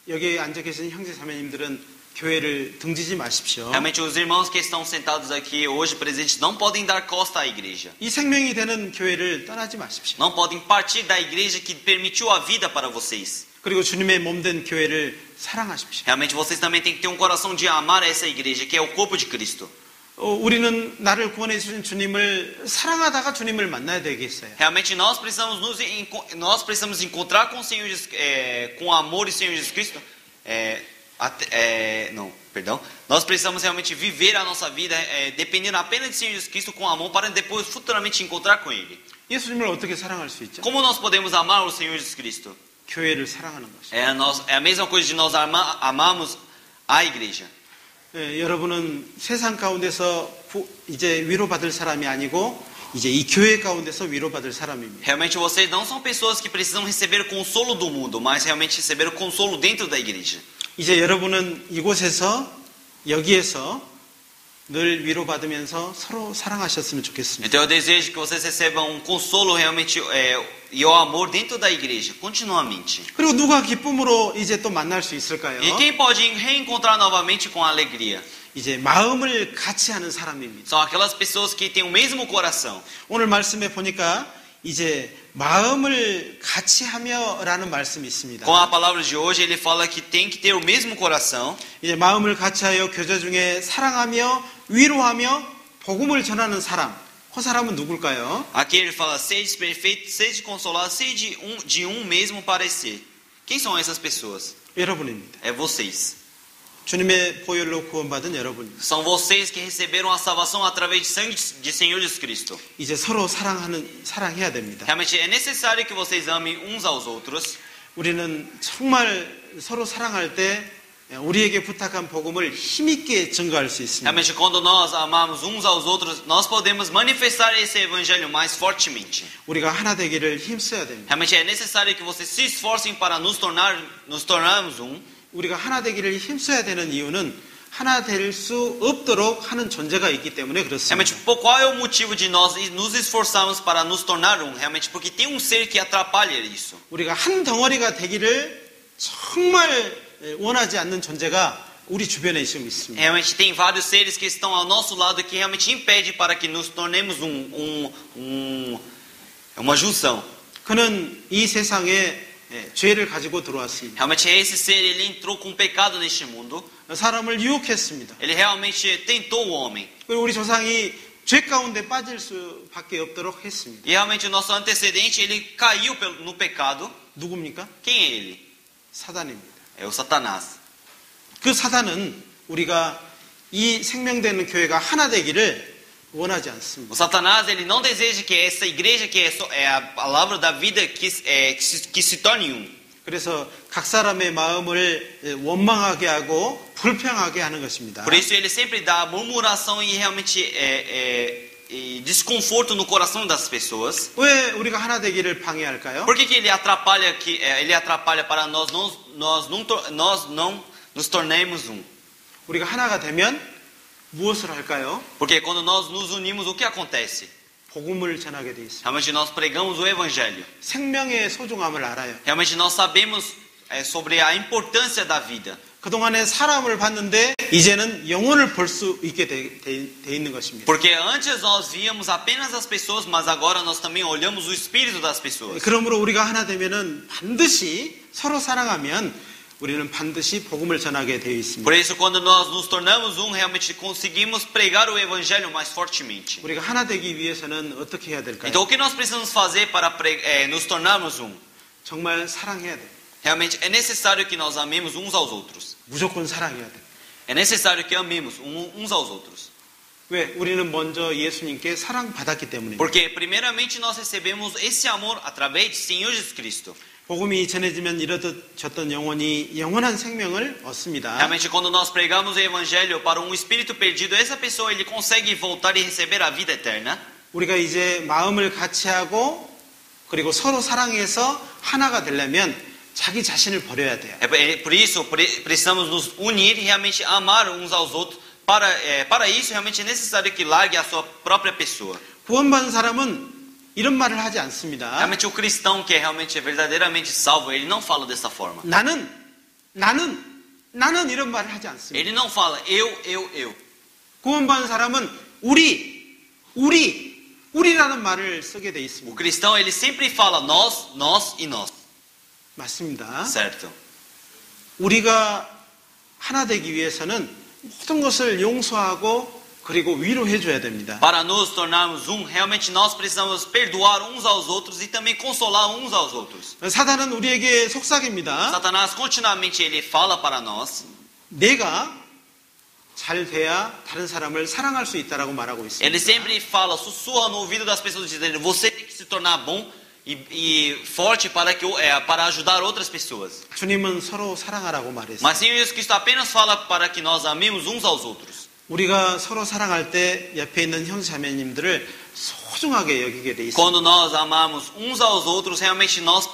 여기 앉아 계신 형제 자매님들은 교회를 등지지 마십시오. Realmente os irmãos que estão sentados aqui hoje presentes não podem dar costa à igreja. 이 생명이 되는 교회를 떠나지 마십시오. Não podem partir da igreja que permitiu a vida para vocês. 그리고 주님의 몸된 교회를 사랑하십시오. Realmente vocês também têm que ter um coração de amar essa igreja, que é o corpo de Cristo. 우리는 나를 구원해 주신 주님을 사랑하다가 주님을 만나야 되겠어요. Realmente nós precisamos encontrar com o Senhor, com amor e Senhor Jesus Cristo. Nós precisamos realmente viver a nossa vida dependendo apenas de Senhor Jesus Cristo com amor para depois futuramente encontrar com Ele. 예수님을 어떻게 사랑할 수 있죠? Como nós podemos amar o Senhor Jesus Cristo? 교회를 사랑하는 것이죠. É a mesma coisa de nós amarmos a igreja. 여러분은 세상 가운데서 이제 위로받을 사람이 아니고 이제 이 교회 가운데서 위로받을 사람입니다. Realmente vocês não são pessoas que precisam receber o consolo do mundo, mas realmente receber o consolo dentro da igreja. 이제 여러분은 이곳에서 여기에서 늘 위로받으면서 서로 사랑하셨으면 좋겠습니다. Então eu desejo que vocês recebam um consolo realmente e o amor dentro da igreja, continuamente. 그리고 누가 기쁨으로 이제 또 만날 수 있을까요? E quem pode reencontrar novamente com alegria? 이제 마음을 같이 하는 사람입니다. São aquelas pessoas que têm o mesmo coração. 오늘 말씀에 보니까 이제 마음을 같이 하며라는 말씀이 있습니다. Com a palavra de hoje ele fala que tem que ter o mesmo coração. 이제 마음을 같이 하여 교제 중에 사랑하며 위로하며 복음을 전하는 사람. 그 사람은 누굴까요? Aqui ele fala: sede perfeito, sede consolado, sede de um mesmo parecer. Quem são essas pessoas? 여러분입니다. É vocês. 주님의 보혈로 구원받은 여러분입니다. São vocês que receberam a salvação através de sangue de Senhor Jesus Cristo. 이제 서로 사랑해야 됩니다. Realmente é necessário que vocês amem uns aos outros. 우리는 정말 서로 사랑할 때 우리에게 부탁한 복음을 힘있게 증거할 수 있습니다. Realmente quando nós amamos uns aos outros, nós podemos manifestar esse evangelho mais fortemente. 우리가 하나 되기를 힘써야 됩니다. Realmente é necessário que vocês se esforcem para nos tornarmos um. 우리가 하나 되기를 힘써야 되는 이유는 하나 될 수 없도록 하는 존재가 있기 때문에 그렇습니다. Realmente, qual é o motivo de nós nos esforçarmos para nos tornar um? Realmente, porque tem um ser que atrapalha isso. 우리가 한 덩어리가 되기를 정말 원하지 않는 존재가 우리 주변에 지금 있습니다. Realmente, tem vários seres que estão ao nosso lado que realmente impede para que nos tornemos uma junção. 그는 이 세상에 죄를 가지고 들어왔습니다. Realmente, esse ser ele entrou com pecado neste mundo. 사람을 유혹했습니다. Ele realmente tentou o homem. 그리고 우리 조상이 죄 가운데 빠질 수밖에 없도록 했습니다. E realmente o nosso antecedente ele caiu no pecado. 누굽니까? Quem é ele? 사단입니다. É o Satanás. 그 사단은 우리가 이 생명되는 교회가 하나 되기를 원하지 않습니다. O Satanás ele não deseja que essa igreja que é a palavra da vida que se torne um. 그래서 각 사람의 마음을 원망하게 하고 불평하게 하는 것입니다. Por isso ele sempre dá murmuração e realmente desconforto no coração das pessoas. 왜 우리가 하나 되기를 방해할까요? Por que ele atrapalha para nós não nos tornarmos um? 우리가 하나가 되면 무엇을 할까요? Porque quando nós nos unimos, o que acontece? 복음을 전하게 돼 있습니다. Realmente nós pregamos o evangelho. 생명의 소중함을 알아요. Realmente nós sabemos sobre a importância da vida. 그동안에 사람을 봤는데 이제는 영혼을 볼 수 있게 돼 있는 것입니다. Porque antes nós víamos apenas as pessoas, mas agora nós também olhamos o espírito das pessoas. 그러므로 우리가 하나 되면은 반드시 서로 사랑하면 우리는 반드시 복음을 전하게 되어 있습니다. Por isso, quando nós nos tornamos um, realmente conseguimos pregar o evangelho mais fortemente. 우리가 하나 되기 위해서는 어떻게 해야 될까요? Então, o que nós precisamos fazer para nos tornarmos um? 정말 사랑해야 돼요. Realmente é necessário que nós amemos uns aos outros. 무조건 사랑해야 돼요. É necessário que amemos uns aos outros. 왜? 우리는 먼저 예수님께 사랑받았기 때문입니다. Porque primeiramente nós recebemos esse amor através de Senhor Jesus Cristo. 복음이 전해지면 잃어졌던 영혼이 영원한 생명을 얻습니다. Realmente, quando nós pregamos o evangelho para um espírito perdido, essa pessoa ele consegue voltar e receber a vida eterna. 우리가 이제 마음을 같이 하고 그리고 서로 사랑해서 하나가 되려면 자기 자신을 버려야 돼요. Por isso, precisamos nos unir e realmente amar uns aos outros. Para isso, realmente é necessário que largue a sua própria pessoa. 구원받은 사람은 이런 말을 하지 않습니다. Realmente o cristão que é realmente verdadeiramente salvo, ele não fala dessa forma. 나는 나는 이런 말을 하지 않습니다. Ele não fala eu. 구원받은 사람은 우리라는 말을 쓰게 돼 O 있습니다. cristão, ele sempre fala nós e nós. 맞습니다. Certo? 우리가 하나 되기 위해서는 모든 것을 용서하고 그리고 위로해 줘야 됩니다. Para nos tornarmos realmente nós precisamos perdoar uns aos outros e também consolar uns aos outros. 사단은 우리에게 속삭입니다. Satanás continuamente ele fala para nós. 내가 잘 돼야 다른 사람을 사랑할 수 있다라고 말하고 있습니다. Ele sempre fala, sussurra no ouvido das pessoas dizendo: você tem que se tornar bom e forte para ajudar outras pessoas. 주님은 서로 사랑하라고 말했어요. Mas Senhor Jesus Cristo apenas fala para que nós amemos uns aos outros. 우리가 서로 사랑할 때 옆에 있는 형제자매님들을 소중하게 여기게 돼 있습니다. Quando nós amamos uns aos outros, realmente nós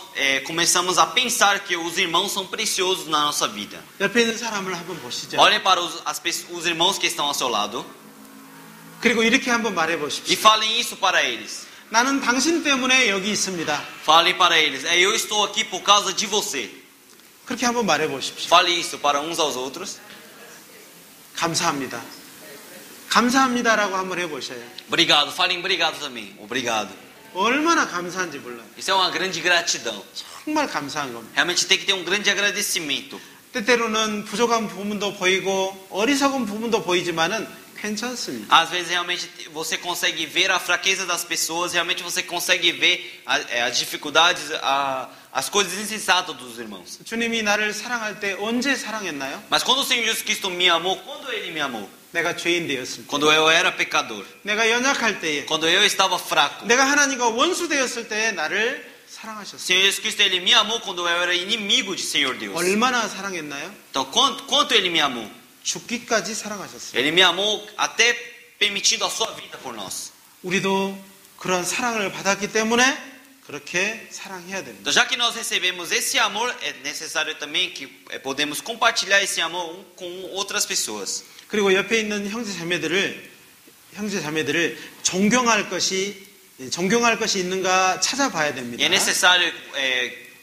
começamos a pensar que os irmãos são preciosos na nossa vida. 옆에 있는 사람을 한번 보시죠. Olhem para os irmãos que estão ao seu lado 그리고 이렇게 한번 말해 e 보십시오. falem isso para eles. 나는 당신 때문에 여기 있습니다. Falem para eles: eu estou aqui por causa de você. 그렇게 한번 말해 보십시오. Fale isso para uns aos outros. 감사합니다. 감사합니다라고 한번 해보셔요. Obrigado, falem obrigado também. Obrigado. 얼마나 감사한지 몰라요. Isso é uma grande gratidão. 정말 감사한 겁니다. Realmente tem que ter um grande agradecimento. 때때로는 부족한 부분도 보이고 어리석은 부분도 보이지만은 괜찮습니다. Às vezes realmente você consegue ver a fraqueza das pessoas, realmente você consegue ver as dificuldades, as coisas insensatas dos irmãos. 주님이 나를 사랑할 때 언제 사랑했나요? Mas quando o Senhor Jesus Cristo me amou, quando Ele me amou? 내가 죄인 되었을 때, Quando eu era pecador, 내가 연약할 때에, quando eu estava fraco. 내가 하나님과 원수 되었을 때에 나를 O 사랑하셨어요. Senhor Jesus Cristo, Ele me amou quando eu era inimigo de Senhor Deus. 얼마나 사랑했나요? Então, quanto Ele me amou? 죽기까지 사랑하셨어요. Ele me amou até permitindo a sua vida por nós. 우리도 그런 사랑을 받았기 때문에 그렇게 사랑해야 됩니다. Então, já que nós recebemos esse amor, é necessário também que podemos compartilhar esse amor com outras pessoas. 그리고 옆에 있는 형제 자매들을 존경할 것이 있는가 찾아봐야 됩니다. E é necessário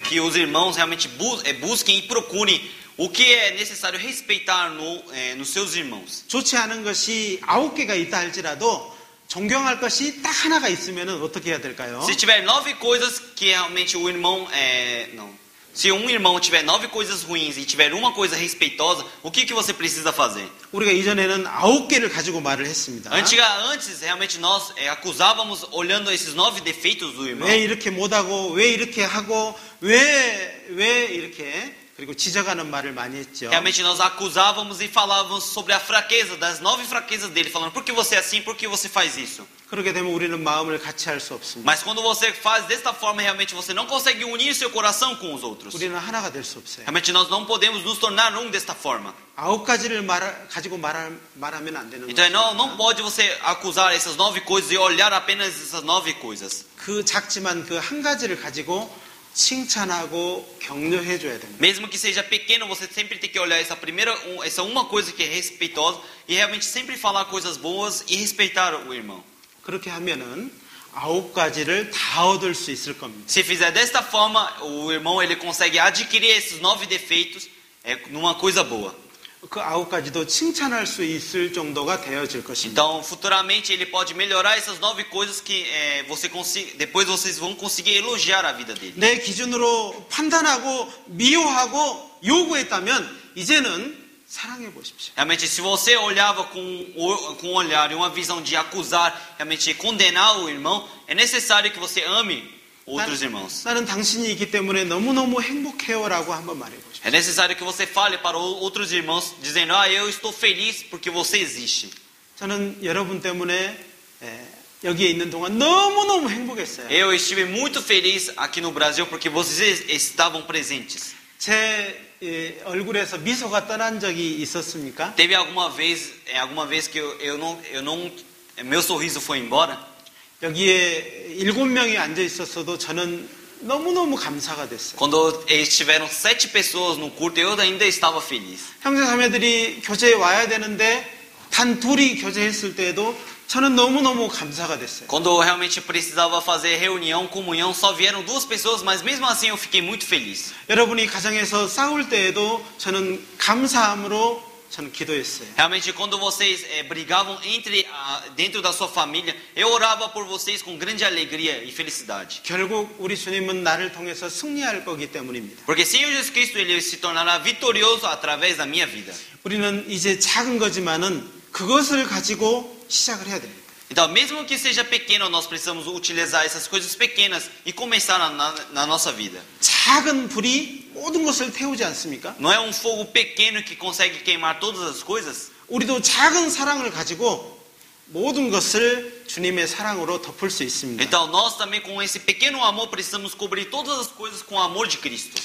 que os irmãos realmente busquem e procurem o que é necessário respeitar nos seus irmãos. 좋지 않은 것이 9개가 있다 할지라도 존경할 것이 딱 하나가 있으면 어떻게 해야 될까요? Se tiver 9 coisas que realmente o irmão se um irmão tiver 9 coisas ruins e tiver uma coisa respeitosa, o que você precisa fazer? 우리가 이전에는 9개를 가지고 말을 했습니다. Antes realmente nós acusávamos olhando esses 9 defeitos do irmão. 왜 이렇게 못하고 왜 이렇게 하고 왜 이렇게 그리고 지적하는 말을 많이 했죠. Realmente nós acusávamos e falávamos sobre a fraqueza, das 9 fraquezas dele, falando: por que você é assim, por que você faz isso? 그렇게 되면 우리는 마음을 같이 할 수 없습니다. Mas quando você faz desta forma, realmente você não consegue unir seu coração com os outros. 우리는 하나가 될 수 없어요. Realmente nós não podemos nos tornar desta forma. 9가지를 가지고 말하면 안 되는 Então 거죠. não pode você acusar essas 9 coisas e olhar apenas essas 9 coisas. 그 작지만 그 한 가지를 가지고 칭찬하고 격려해 줘야 됩니다. Mesmo que seja pequeno, você sempre tem que olhar essa uma coisa que é respeitosa e realmente sempre falar coisas boas e respeitar o irmão. 그렇게 하면은 9가지를 다 얻을 수 있을 겁니다. Se fizer desta forma, o irmão ele consegue adquirir esses 9 defeitos numa coisa boa. 그 9가지도 칭찬할 수 있을 정도가 되어질 것입니다. Então, futuramente ele pode melhorar essas 9 coisas que depois vocês vão conseguir elogiar a vida dele. 내 기준으로 판단하고 미워하고 요구했다면 이제는 사랑해 보십시오. Realmente, se você olhava com um olhar e uma visão de acusar, realmente condenar o irmão, é necessário que você ame outros irmãos. 나는 당신이 있기 때문에 너무너무 행복해요라고 한번 말해 보십시오. É necessário que você fale para outros irmãos, dizendo: eu estou feliz porque você existe. 저는 여러분 때문에 여기에 있는 동안 너무너무 행복했어요. Eu estive muito feliz aqui no Brasil porque vocês estavam presentes. 제 얼굴에서 미소가 떠난 적이 있었습니까? Teve alguma vez que meu sorriso foi embora? 여기에 7명이 앉아 있었어도 저는 너무너무 감사가 됐어요. Quando estiveram 7 pessoas no culto, eu ainda estava feliz. 형제 자매들이 교제에 와야 되는데 단 둘이 교제했을 때에도 저는 너무너무 감사가 됐어요. Quando eu realmente precisava fazer reunião, comunhão, só vieram 2 pessoas, mas mesmo assim eu fiquei muito feliz. 여러분이 가정에서 싸울 때에도 저는 감사함으로 저는 기도했어요. Realmente, quando vocês brigavam dentro da sua família, eu orava por vocês com grande alegria e felicidade. 결국 우리 주님은 나를 통해서 승리할 거기 때문입니다. Porque Senhor Jesus Cristo, Ele se tornará vitorioso através da minha vida. 우리는 이제 작은 거지만은 그것을 가지고 시작을 해야 됩니다. Então, mesmo que seja pequeno, nós precisamos utilizar essas coisas pequenas e começar na nossa vida. 작은 불이 모든 것을 태우지 않습니까? Não é um fogo pequeno que consegue queimar todas as coisas? 우리도 작은 사랑을 가지고 모든 것을 주님의 사랑으로 덮을 수 있습니다. Então, nós também com esse pequeno amor precisamos cobrir todas as coisas com o amor de Cristo.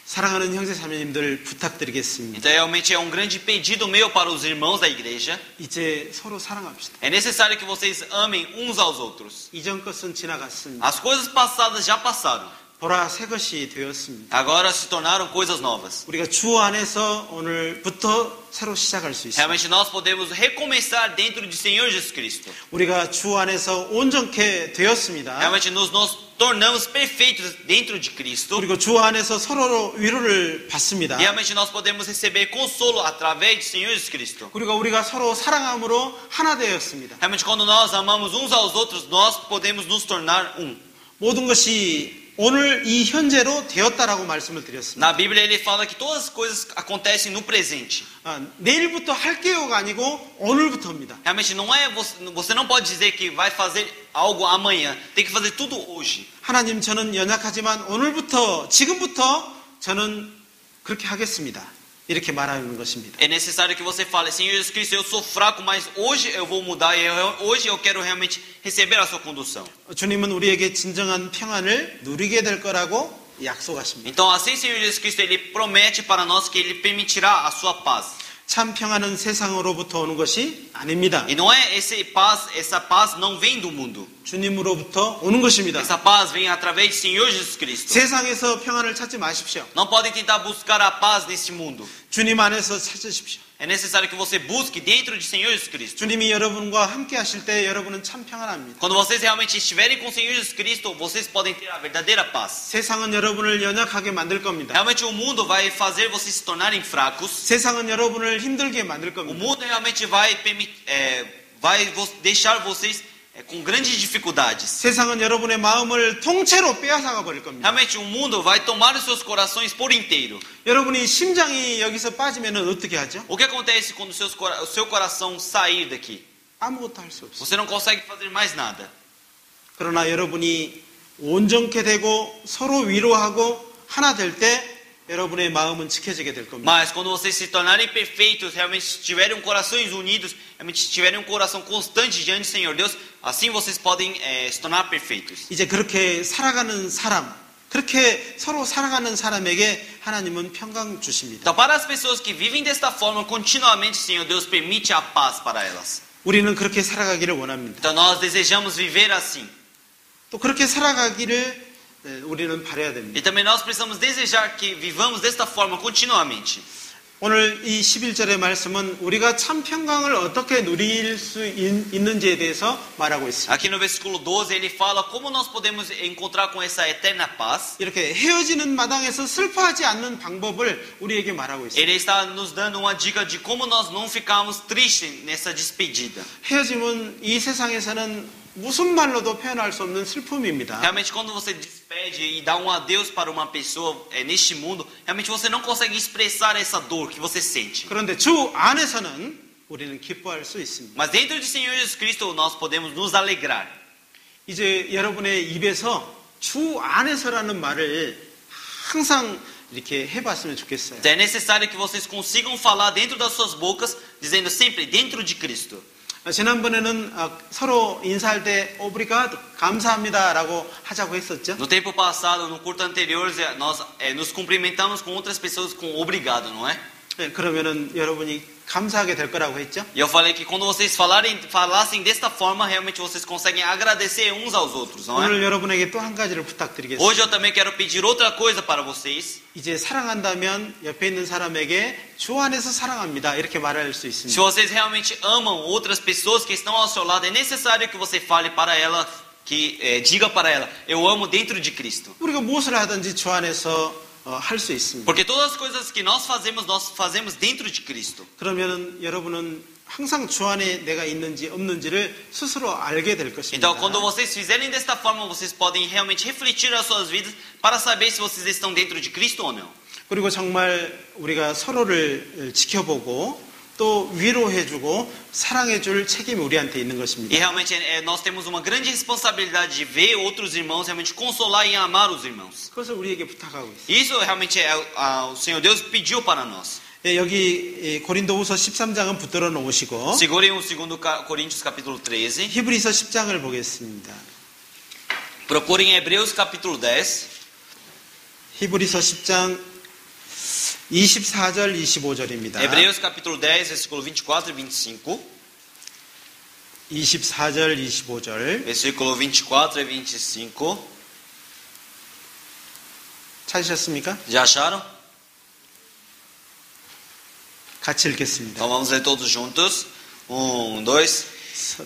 사랑하는 형제 자매님들 부탁드리겠습니다. Então, realmente é um grande pedido meu para os irmãos da igreja. 이제 서로 사랑합시다. É necessário que vocês amem uns aos outros. 이전 것은 지나갔습니다. As coisas passadas já passaram. 보라 새 것이 되었습니다. Agora se tornaram coisas novas. 우리가 주 안에서 오늘부터 새로 시작할 수 있습니다. Realmente nós podemos recomeçar dentro de Senhor Jesus Cristo. 우리가 주 안에서 온전케 되었습니다. Realmente nos tornamos perfeitos dentro de Cristo. 그리고 주 안에서 서로 위로를 받습니다. Realmente nós podemos receber consolo através de Senhor Jesus Cristo. 그리고 우리가 서로 사랑함으로 하나 되었습니다. Realmente quando nós amamos uns aos outros, nós podemos nos tornar um. 모든 것이 오늘 이 현재로 되었다라고 말씀을 드렸습니다. Na Bíblia ele fala que todas as coisas acontecem no presente. 내일부터 할게요가 아니고 오늘부터입니다. Realmente não é você não pode dizer que vai fazer algo amanhã. Tem que fazer tudo hoje. 하나님 저는 연약하지만 오늘부터 지금부터 저는 그렇게 하겠습니다. 이렇게 말하는 것입니다. É necessário que você fale, Senhor Jesus Cristo, eu sou fraco, mas hoje eu vou mudar e hoje eu quero realmente receber a sua condução. 주님은 우리에게 진정한 평안을 누리게 될 거라고 약속하십니다. Então assim, Senhor Jesus Cristo, ele promete para nós que ele permitirá a sua paz. 참 평안은 세상으로부터 오는 것이 아닙니다. E não é essa paz não vem do mundo. 주님으로부터 오는 것입니다. Essa paz vem através de Senhor Jesus Cristo. 세상에서 평안을 찾지 마십시오. Não podem tentar buscar a paz nesse mundo. 주님 안에서 찾으십시오. É necessário que você busque dentro de Senhor Jesus Cristo. 주님이 여러분과 함께 하실 때 여러분은 참 평안합니다. Quando vocês realmente estiverem com o Senhor Jesus Cristo, vocês podem ter a verdadeira paz. 세상은 여러분을 연약하게 만들 겁니다. Realmente o mundo vai fazer vocês se tornarem fracos. 세상은 여러분을 힘들게 만들 O 겁니다. mundo realmente vai deixar vocês com grandes dificuldades. 세상은 여러분의 마음을 통째로 빼앗아가 버릴 겁니다. Realmente o mundo vai tomar os seus corações por inteiro. 여러분이 심장이 여기서 빠지면 어떻게 하죠? O que acontece quando o seu coração sair daqui? 아무것도 할 수 없어요. Você não consegue fazer mais nada. 그러나 여러분이 온전케 되고 서로 위로하고 하나 될 때 여러분의 마음은 지켜지게 될 겁니다. Mas quando vocês se tornarem perfeitos, realmente tiverem corações unidos, realmente tiverem um coração constante diante do Senhor Deus, assim vocês podem se tornar perfeitos. 이제 그렇게 살아가는 사람, 그렇게 서로 살아가는 사람에게 하나님은 평강 주십니다. Então, para as pessoas que vivem desta forma, continuamente, Senhor Deus permite a paz para elas. 우리는 그렇게 살아가기를 원합니다. Então, nós desejamos viver assim. 또 그렇게 살아가기를 우리는 바라야 됩니다. E também nós precisamos desejar que vivamos desta forma continuamente. 오늘 이 11절의 말씀은 우리가 참 평강을 어떻게 누릴 수 있는지에 대해서 말하고 있습니다. Aqui no versículo 12 ele fala como nós podemos encontrar com essa eterna paz. 이렇게 헤어지는 마당에서 슬퍼하지 않는 방법을 우리에게 말하고 있습니다. Ele está nos dando uma dica de como nós não ficarmos tristes nessa despedida. 헤어짐은 이 세상에서는 무슨 말로도 표현할 수 없는 슬픔입니다. Realmente quando você despede e dá um adeus para uma pessoa neste mundo, realmente você não consegue expressar essa dor que você sente. 그런데 주 안에서는 우리는 기뻐할 수 있습니다. Mas dentro de Senhor Jesus Cristo nós podemos nos alegrar. 이제 여러분의 입에서 주 안에서라는 말을 항상 이렇게 해봤으면 좋겠어요. Então é necessário que vocês consigam falar dentro das suas bocas, dizendo sempre dentro de Cristo. 지난번에는 서로 인사할 때 오브리가도 감사합니다라고 하자고 했었죠. No tempo passado, no culto anterior, nós nos cumprimentamos com outras pessoas com obrigado, não é? 네, 그러면은 여러분이 감사하게 될 거라고 했죠. E eu falei que quando vocês falassem desta forma, realmente vocês conseguem agradecer uns aos outros, não é? 오늘 여러분에게 또 한 가지를 Hoje 부탁드리겠습니다. eu também quero pedir outra coisa para vocês. 이제 사랑한다면 옆에 있는 사람에게 주 안에서 사랑합니다. 이렇게 말할 수 Se 있습니다. vocês realmente amam outras pessoas que estão ao seu lado, é necessário que você fale para ela, diga para ela, eu amo dentro de Cristo. 우리가 무엇을 하든지 주 안에서 할 수 있습니다. Porque todas as coisas que nós fazemos dentro de Cristo. 그러면 여러분은 항상 주 안에 내가 있는지 없는지를 스스로 알게 될 것입니다. Então, quando vocês fizerem desta forma, vocês podem realmente refletir as suas vidas para saber se vocês estão dentro de Cristo ou não. 그리고 정말 우리가 서로를 지켜보고 또 위로해주고 사랑해줄 책임이 우리한테 있는 E 것입니다. realmente nós temos uma grande responsabilidade de ver outros irmãos, realmente consolar e amar os irmãos. 그것을 우리에게 부탁하고 있습니다. Isso realmente o Senhor Deus pediu para nós. 여기 고린도후서 13장은 붙들어 놓으시고 Segurem o 2 Coríntios capítulo 13. 히브리서 10장을 보겠습니다. Procurem Hebreus capítulo 10. 히브리서 10장 24절 25절입니다. Hebreus capítulo 10, versículo 24 e 25. 24절 25절 Versículo 24 e 25. 찾으셨습니까? Já acharam? 같이 읽겠습니다. Então vamos ler todos juntos. 1, 2.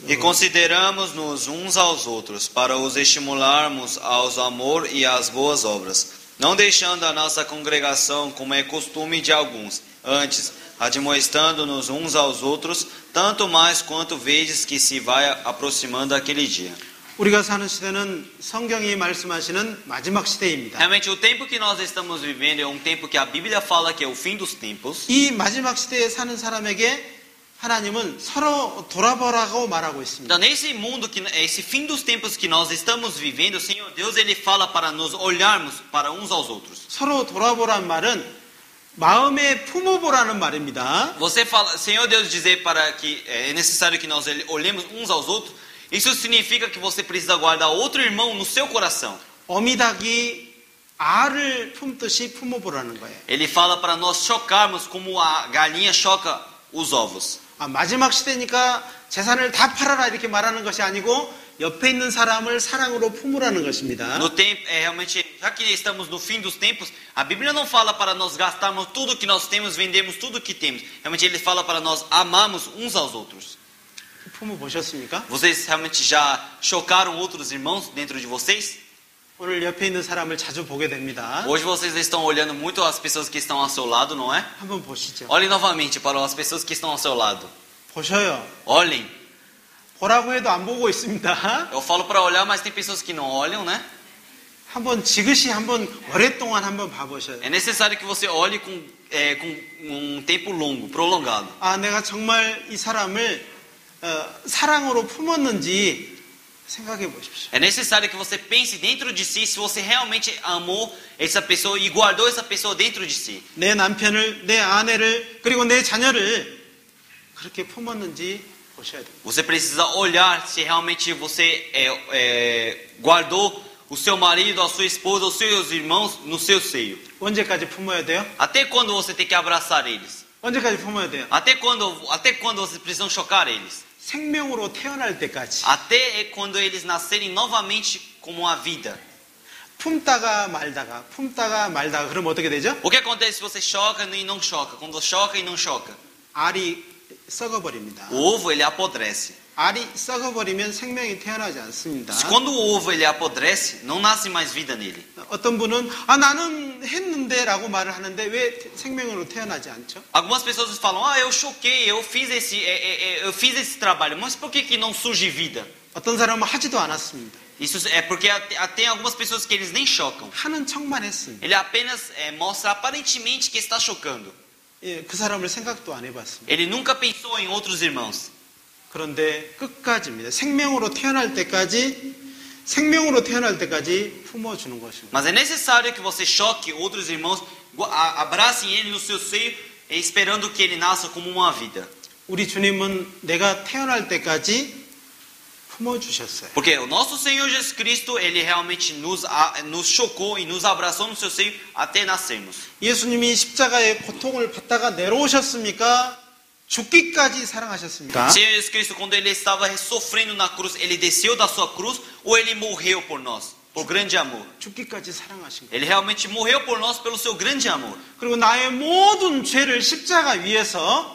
E consideramos-nos uns aos outros, para os estimularmos ao amor e às boas obras, não deixando a nossa congregação como é costume de alguns, antes, admoestando-nos uns aos outros, tanto mais quanto vedes que se vai aproximando aquele dia. 우리가 사는 시대는 성경이 말씀하시는 마지막 시대입니다. Realmente, o tempo que nós estamos vivendo é um tempo que a Bíblia fala que é o fim dos tempos. 이 마지막 시대에 사는 사람에게 하나님은 서로 돌아보라고 말하고 있습니다. Então, nesse mundo, esse fim dos tempos que nós estamos vivendo, o Senhor Deus, Ele fala para nos olharmos para uns aos outros. 서로 돌아보란 말은 마음에 품어보라는 말입니다. Você fala, Senhor Deus, dizer para que é necessário que nós olhemos uns aos outros, isso significa que você precisa guardar outro irmão no seu coração. 어미닭이 알을 품듯이 품어보라는 거예요. Ele fala para nós chocarmos como a galinha choca os ovos. 마지막 시대니까 재산을 다 팔아라 이렇게 말하는 것이 아니고 옆에 있는 사람을 사랑으로 품으라는 것입니다. No tempo, realmente, já que estamos no fim dos tempos, a Bíblia não fala para nós gastarmos tudo que nós temos, vendermos tudo que temos. Realmente, ele fala para nós amarmos uns aos outros. 품어보셨습니까? Vocês realmente já chocaram outros irmãos dentro de vocês? 오늘 옆에 있는 사람을 자주 보게 됩니다. Hoje vocês estão olhando muito as pessoas que estão ao seu lado, não é? 한번 보시죠. Olhem novamente para as pessoas que estão ao seu lado. 보셔요. Olhem. 보라고 해도 안 보고 있습니다. Eu falo para olhar, mas tem pessoas que não olham, né? 한번 지그시 한번 오랫동안 한번 봐보셔요. É necessário que você olhe com um tempo longo, prolongado. 아, 내가 정말 이 사람을 사랑으로 품었는지 생각해 보십시오. É necessário que você pense dentro de si se você realmente amou essa pessoa e guardou essa pessoa dentro de si. 내 남편을, 내 아내를, 그리고 내 자녀를 그렇게 품었는지 보셔야 됩니다. Você precisa olhar se realmente você guardou o seu marido, a sua esposa, os seus irmãos no seu seio. 언제까지 품어야 돼요? Até quando você tem que abraçar eles? 언제까지 품어야 돼요? Até quando vocês precisam chocar eles? 생명으로 태어날 때까지. Até quando eles nascerem novamente como a vida. 품다가 말다가 그러면 어떻게 되죠? O que acontece se você choca e não choca? Quando choca e não choca? 알이 썩어버립니다. O ovo ele apodrece. 알이 썩어버리면 생명이 태어나지 않습니다. Quando o ovo ele apodrece, não nasce mais vida nele. 어떤 분은 나는 했는데 라고 말을 하는데 왜 생명으로 태어나지 않죠? Algumas pessoas falam, eu choquei, eu fiz esse trabalho, mas por que não surge vida? 어떤 사람은 하지도 않았습니다. Isso é porque tem algumas pessoas que eles nem chocam. 하는 척만 했습니다. Ele apenas mostra aparentemente que está chocando. 그 사람을 생각도 안 해봤습니다. Ele nunca pensou em outros irmãos. 그런데 끝까지입니다. 생명으로 태어날 때까지 품어주는 것입니다. Mas é necessário que você choque outros irmãos, abracem ele no seu seio, esperando que ele nasça como uma vida. 우리 주님은 내가 태어날 때까지 품어주셨어요. Porque o nosso Senhor Jesus Cristo, ele realmente nos chocou e nos abraçou no seu seio até nascermos. 예수님이 십자가의 고통을 받다가 내려오셨습니까? 죽기까지 사랑하셨습니까? Senhor Jesus Cristo, quando ele estava sofrendo na cruz, ele desceu da sua cruz ou ele morreu por nós? Por grande amor. 죽기까지 사랑하신 거예요. Ele realmente morreu por nós pelo seu grande amor. 그리고 나의 모든 죄를 십자가 위에서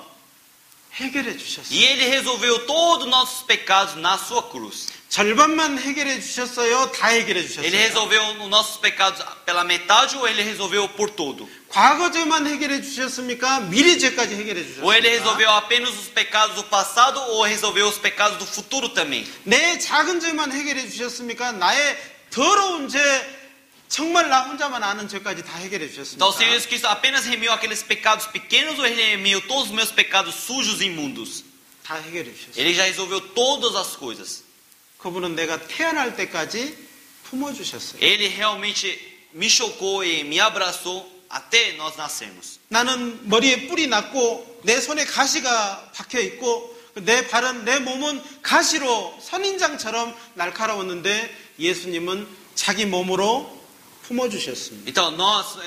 해결해 주셨어요. E ele resolveu todos os nossos pecados na sua cruz. 절반만 해결해 주셨어요? 다 해결해 Ele 주셨어요? resolveu os nossos pecados pela metade ou ele resolveu por todo? 과거 죄만 해결해 주셨습니까? 미래 죄까지 해결해 Ou ele 주셨습니까? resolveu apenas os pecados do passado ou resolveu os pecados do futuro também? 내 작은 죄만 해결해 주셨습니까? 나의 더러운 죄, 정말 나 혼자만 아는 죄까지 다 해결해 주셨습니까? Então o Senhor Jesus Cristo apenas remiu aqueles pecados pequenos ou ele remiu todos os meus pecados sujos e imundos? 다 해결해 주셨어요. Ele já resolveu todas as coisas. 그분은 내가 태어날 때까지 품어주셨어요. Ele realmente me chocou e me abraçou até nós nascermos. 나는 머리에 뿔이 났고 내 손에 가시가 박혀 있고 내 발은 내 몸은 가시로 선인장처럼 날카로웠는데 예수님은 자기 몸으로 품어주셨습니다. Então,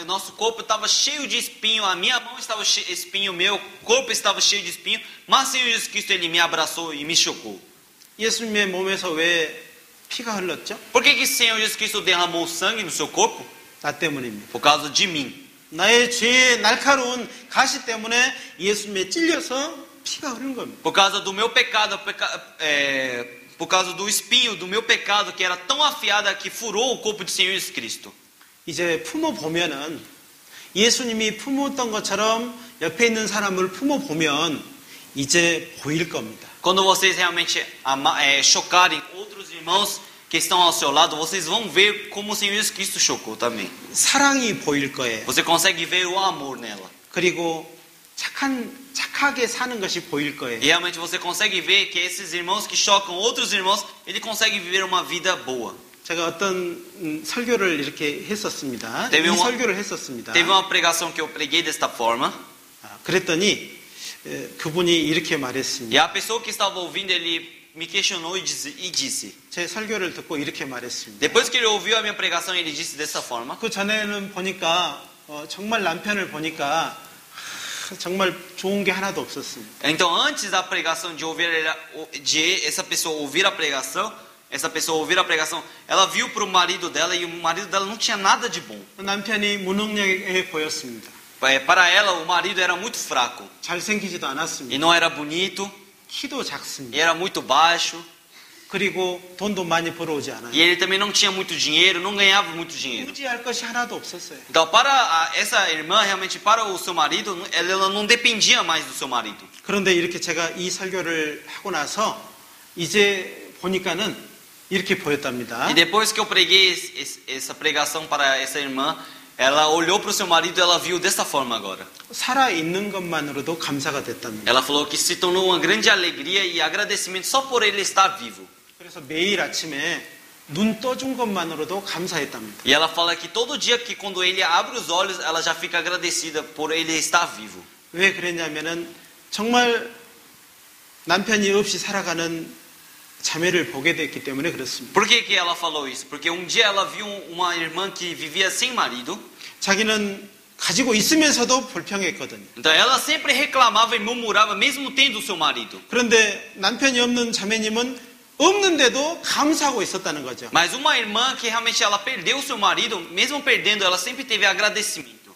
nosso corpo estava cheio de espinho, a minha mão estava cheia de espinho, meu corpo estava cheio de espinho, mas o Senhor Jesus Cristo, Ele me abraçou e me chocou. 예수님의 몸에서 왜 피가 흘렀죠? Por que o Senhor Jesus Cristo derramou sangue no seu corpo? 나 때문입니다. Por causa de mim. 나의 죄의 날카로운 가시 때문에 예수님에 찔려서 피가 흐른 겁니다. Por causa do meu pecado, por causa do espinho do meu pecado, que era tão afiada que furou o corpo do Senhor Jesus Cristo. 이제 품어보면은 예수님이 품었던 것처럼 옆에 있는 사람을 품어보면 이제 보일 겁니다. Quando vocês realmente chocarem outros irmãos que estão ao seu lado, vocês vão ver como o Senhor Jesus Cristo chocou também. 사랑이 보일 거예요. Você consegue ver o amor nela. 그리고 착하게 사는 것이 보일 거예요. E realmente você consegue ver que esses irmãos que chocam outros irmãos, ele consegue viver uma vida boa. 제가 어떤 설교를 이렇게 했었습니다. Teve 이 설교를 했었습니다. Teve uma pregação que eu preguei desta forma. 그랬더니 그분이 이렇게 E 말했습니다. a pessoa que estava ouvindo, ele me questionou e disse. 제 설교를 듣고 이렇게 말했습니다. Depois que ele ouviu a minha pregação, ele disse dessa forma. 그 전에는 보니까 정말 남편을 보니까 정말 좋은 게 하나도 없었습니다. Então, antes da pregação de essa pessoa ouvir a pregação, ela viu para o marido dela e o marido dela não tinha nada de bom. 남편이 무능력해 보였습니다. Para ela, o marido era muito fraco. 잘생기지도 E 않았습니다. não era bonito, 키도 e 작습니다. era muito baixo. 그리고 돈도 많이 벌어오지 않아요. E ele também não tinha muito dinheiro, não ganhava muito dinheiro. 유지할 것이 하나도 없었어요. Então, para essa irmã, realmente para o seu marido, ela não dependia mais do seu marido. 그런데 이렇게 제가 이 설교를 하고 나서 이제 보니까는 이렇게 보였답니다. E depois que eu preguei essa pregação para essa irmã, ela olhou para o seu marido e ela viu dessa forma agora. 살아 있는 것만으로도 감사가 됐답니다. Ela falou que se tornou uma grande alegria e agradecimento só por ele estar vivo. 그래서 매일 아침에 눈 떠준 것만으로도 감사했답니다. E ela fala que todo dia que quando ele abre os olhos, ela já fica agradecida por ele estar vivo. 왜 그랬냐면은 정말 남편이 없이 살아가는 자매를 보게 됐기 때문에 그렇습니다. Por que ela falou isso? Porque um dia ela viu uma irmã que vivia sem marido. 자기는 가지고 있으면서도 불평했거든요. Então ela sempre reclamava e murmurava mesmo tendo o seu marido. 그런데 남편이 없는 자매님은 없는데도 감사하고 있었다는 거죠. Mas uma irmã que realmente ela perdeu o seu marido, mesmo perdendo, ela sempre teve agradecimento.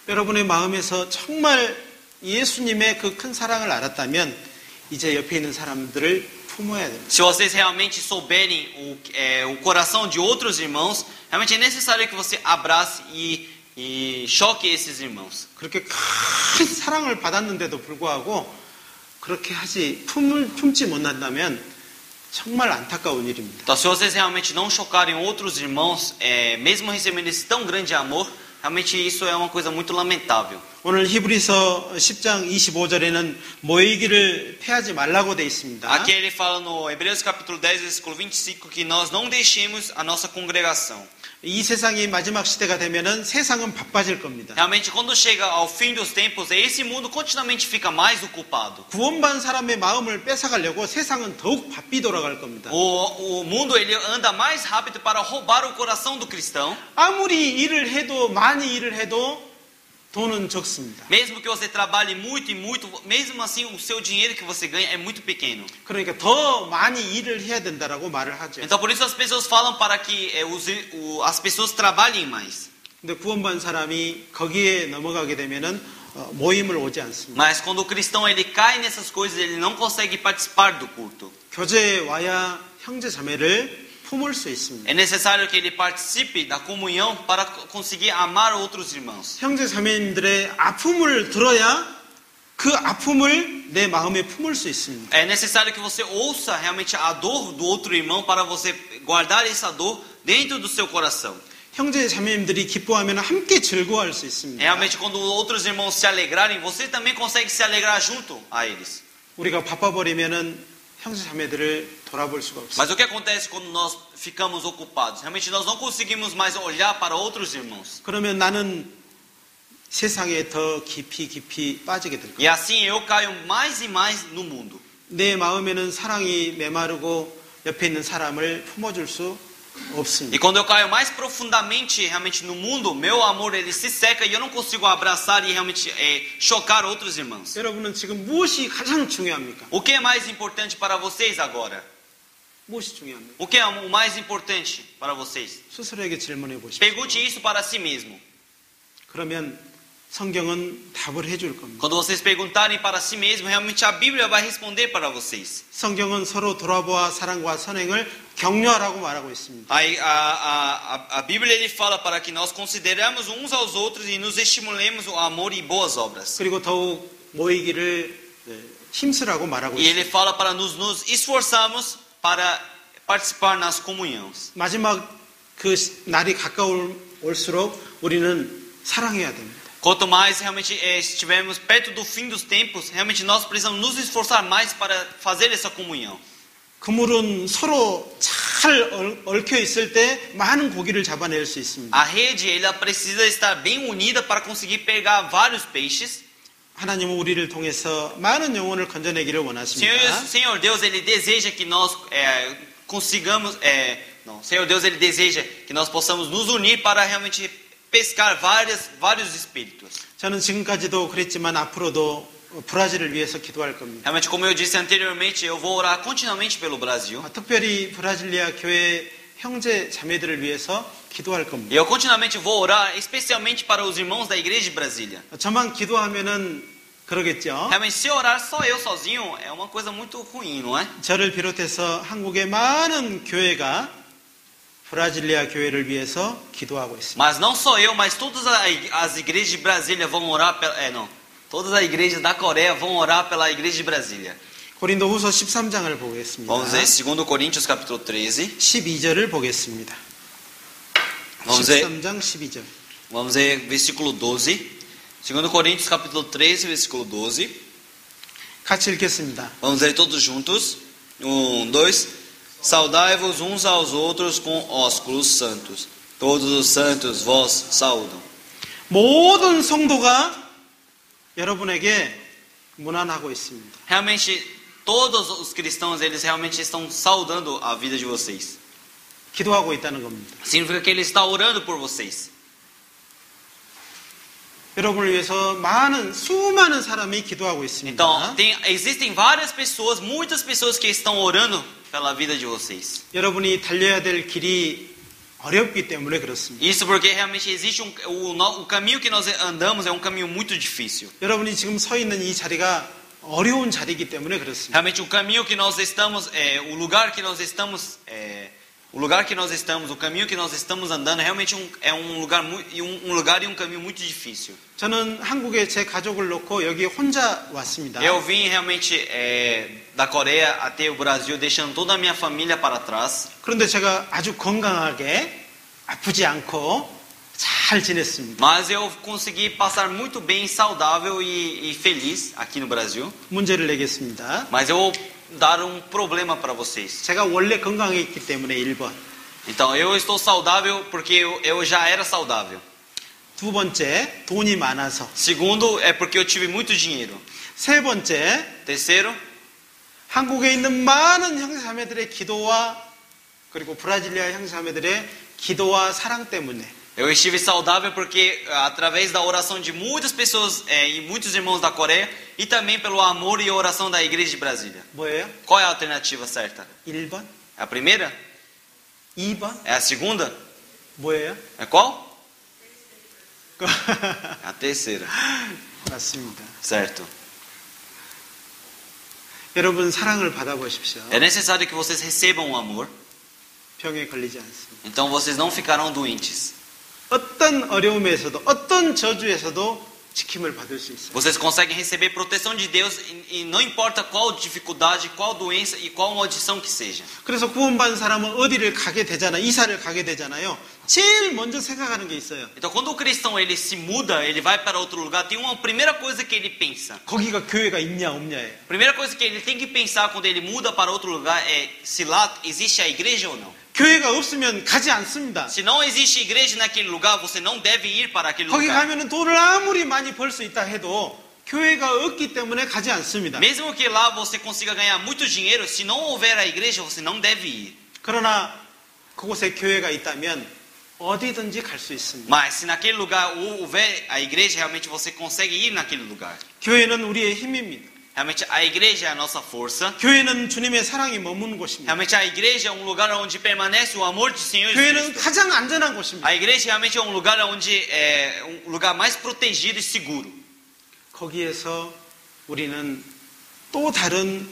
여러분의 마음에서 정말 예수님의 그 큰 사랑을 알았다면 이제 옆에 있는 사람들을 품어야 됩니다. Se vocês realmente souberem o coração de outros irmãos, realmente é necessário que você abrace e choque esses irmãos. 그렇게 큰 사랑을 받았는데도 불구하고 그렇게 품지 못한다면 정말 안타까운 일입니다. Então, se vocês realmente não chocarem outros irmãos, mesmo recebendo esse tão grande amor, realmente isso é uma coisa muito lamentável. 오늘 히브리서 10장 25절에는 모이기를 패하지 말라고 되어 있습니다. Aqui ele fala no Hebreus capítulo 10, versículo 25, que nós não deixemos a nossa congregação. 이 세상이 마지막 시대가 되면은 세상은 바빠질 겁니다. Realmente, quando chega ao fim dos tempos, esse mundo continuamente fica mais ocupado. 구원받은 사람의 마음을 뺏어가려고 세상은 더욱 바삐 돌아갈 겁니다. O mundo ele anda mais rápido para roubar o coração do cristão. 아무리 일을 해도 많이 일을 해도 돈은 적습니다. Mesmo que você trabalhe muito e muito, mesmo assim o seu dinheiro que você ganha é muito pequeno. 그러니까 더 많이 일을 해야 된다라고 말을 하죠. Então por isso as pessoas falam para que as pessoas trabalhem mais. 근데 구원받은 사람이 거기에 넘어가게 되면은 모임을 오지 않습니다. Mas quando o cristão ele cai nessas coisas, ele não consegue participar do culto. 교제에 와야 형제 자매를 품을 수 있습니다. É necessário que ele participe da comunhão para conseguir amar outros irmãos. 형제 자매님들의 아픔을 들어야 그 아픔을 내 마음에 품을 수 있습니다. É necessário que você ouça realmente a dor do outro irmão para você guardar essa dor dentro do seu coração. 형제 자매님들이 기뻐하면 함께 즐거워할 수 있습니다. Realmente quando outros irmãos se alegrarem, você também consegue se alegrar junto a eles. 우리가 바빠버리면은 형제 자매들을 돌아볼 수가 없습니다. Mas o que acontece quando nós ficamos ocupados? Realmente nós não conseguimos mais olhar para outros irmãos. 그러면 나는 세상에 더 깊이 빠지게 될 E 거예요. assim eu caio mais e mais no mundo. 내 마음에는 사랑이 메마르고 옆에 있는 사람을 품어줄 수 E 없습니다. quando eu caio mais profundamente realmente no mundo, meu amor ele se seca e eu não consigo abraçar e realmente chocar outros irmãos. 여러분은 지금 무엇이 가장 중요합니까? O que é mais importante para vocês agora? 무엇이 중요합니까? O que é o mais importante para vocês? 스스로에게 질문해 보십시오. Pergunte isso para si mesmo. 그러면 성경은 답을 해줄 겁니다. Quando vocês perguntarem para si mesmo, realmente a Bíblia vai responder para vocês. 성경은 서로 돌아보아 사랑과 선행을 격려하라고 말하고 있습니다. A Bíblia ele fala para que nós consideremos uns aos outros e nos estimulemos o amor e boas obras. 그리고 더욱 모이기를 힘쓰라고 말하고 E ele 있습니다. fala para nos esforçarmos para participar nas comunhões. 마지막 그 날이 가까울수록 우리는 사랑해야 됩니다. Quanto mais realmente estivermos perto do fim dos tempos, realmente nós precisamos nos esforçar mais para fazer essa comunhão. 그물은 서로 잘 얽혀 있을 때 많은 고기를 잡아낼 수 있습니다. A rede ela precisa estar bem unida para conseguir pegar vários peixes. 하나님은 우리를 통해서 많은 영혼을 건져내기를 원하십니다. Senhor Deus ele deseja que nós consigamos, Senhor Deus ele deseja que nós possamos nos unir para realmente pescar vários espíritos. 저는 지금까지도 그랬지만 앞으로도 브라질을 위해서 기도할 겁니다. Realmente, como eu disse anteriormente, eu vou orar continuamente pelo Brasil. 특별히 브라질리아 교회 형제 자매들을 위해서 기도할 E 겁니다. eu continuamente vou orar, especialmente para os irmãos da igreja de Brasília. 저만 기도하면은 그러겠죠. Realmente, se orar só eu sozinho é uma coisa muito ruim, não é? 저를 비롯해서 한국의 많은 교회가 브라질리아 교회를 위해서 기도하고 있습니다. Mas não só eu, mas todas as igrejas de Brasília vão orar todas as igrejas da Coreia vão orar pela igreja de Brasília. 고린도후서 13장을 보겠습니다. Vamos ver 2 Coríntios capítulo 13. 12절을 보겠습니다. Vamos ver 13장 12절. Vamos ver versículo 12. 2 Coríntios capítulo 13, versículo 12. 같이 읽겠습니다. Vamos ler todos juntos. 1, 2. Saudai-vos uns aos outros com ósculos santos. Todos os santos vos saúdam. 모든 성도가 여러분에게 문안하고 있습니다. Realmente, todos os cristãos, eles realmente estão saudando a vida de vocês. 기도하고 있다는 겁니다. Significa que ele está orando por vocês. 여러분을 위해서 수많은 사람이 기도하고 있습니다. Então, existem várias pessoas, muitas pessoas que estão orando pela vida de vocês. 여러분이 달려야 될 길이 어렵기 때문에 그렇습니다. Isso porque realmente existe o caminho que nós andamos é um caminho muito difícil. 여러분이 지금 서 있는 이 자리가 어려운 자리이기 때문에 그렇습니다. Realmente o caminho que nós estamos, o lugar que nós estamos, o caminho que nós estamos andando realmente é um lugar e um caminho muito difícil. 저는 한국에 제 가족을 놓고 여기 혼자 왔습니다. Eu vim realmente da Coreia até o Brasil, deixando toda a minha família para trás. 그런데 제가 아주 건강하게 아프지 않고 잘 지냈습니다. Mas eu consegui passar muito bem, saudável e feliz aqui no Brasil. 문제를 내겠습니다. Mas eu vou dar um problema para vocês. 제가 원래 건강했기 때문에 1번. Então, eu estou saudável porque eu já era saudável. 두 번째, 돈이 많아서. Segundo, é porque eu tive muito dinheiro. 세 번째, Terceiro, 한국에 있는 많은 형제자매들의 기도와 그리고 브라질리아 형제자매들의 기도와 사랑 때문에. Eu estive saudável porque através da oração de muitas pessoas e muitos irmãos da Coreia e também pelo amor e oração da igreja de Brasília. 뭐예요? Qual é a alternativa certa? 1번? É a primeira? 2번? É a segunda? 뭐예요? É qual? É a terceira. 맞습니다. Certo. 여러분 사랑을 받아보십시오. É necessário que vocês recebam o amor. 병에 걸리지 않습니다. Então vocês não ficarão doentes. 어떤 어려움에서도 어떤 저주에서도 지킴을 받을 수 있어요. Vocês conseguem receber proteção de Deus e não importa qual dificuldade, qual doença e qual maldição que seja. 그래서 구원받은 사람은 어디를 가게 되잖아요. 이사를 가게 되잖아요. 제일 먼저 생각하는 게 있어요. Então quando o cristão ele se muda, ele vai para outro lugar, tem uma primeira coisa que ele pensa. 거기가 교회가 있냐 없냐예요. Primeira coisa que ele tem que pensar quando ele muda para outro lugar é se lá existe a igreja ou não. 교회가 없으면 가지 않습니다. Se não existe igreja naquele lugar, você não deve ir para aquele 거기 lugar. 가면은 돈을 아무리 많이 벌 수 있다 해도 교회가 없기 때문에 가지 않습니다. Mesmo que lá você consiga ganhar muito dinheiro, se não houver a igreja, você não deve ir. 그러나 그곳에 교회가 있다면 어디든지 갈 수 있습니다. Mas se naquele lugar houver a igreja, realmente você consegue ir naquele lugar. 교회는 우리의 힘입니다. Realmente a igreja é a nossa força. 교회는 주님의 사랑이 머무는 곳입니다. Realmente a igreja é um lugar onde permanece o amor do Senhor 교회는 Jesus. 가장 안전한 곳입니다. A igreja realmente é um lugar onde é um lugar mais protegido e seguro. 거기에서 우리는 또 다른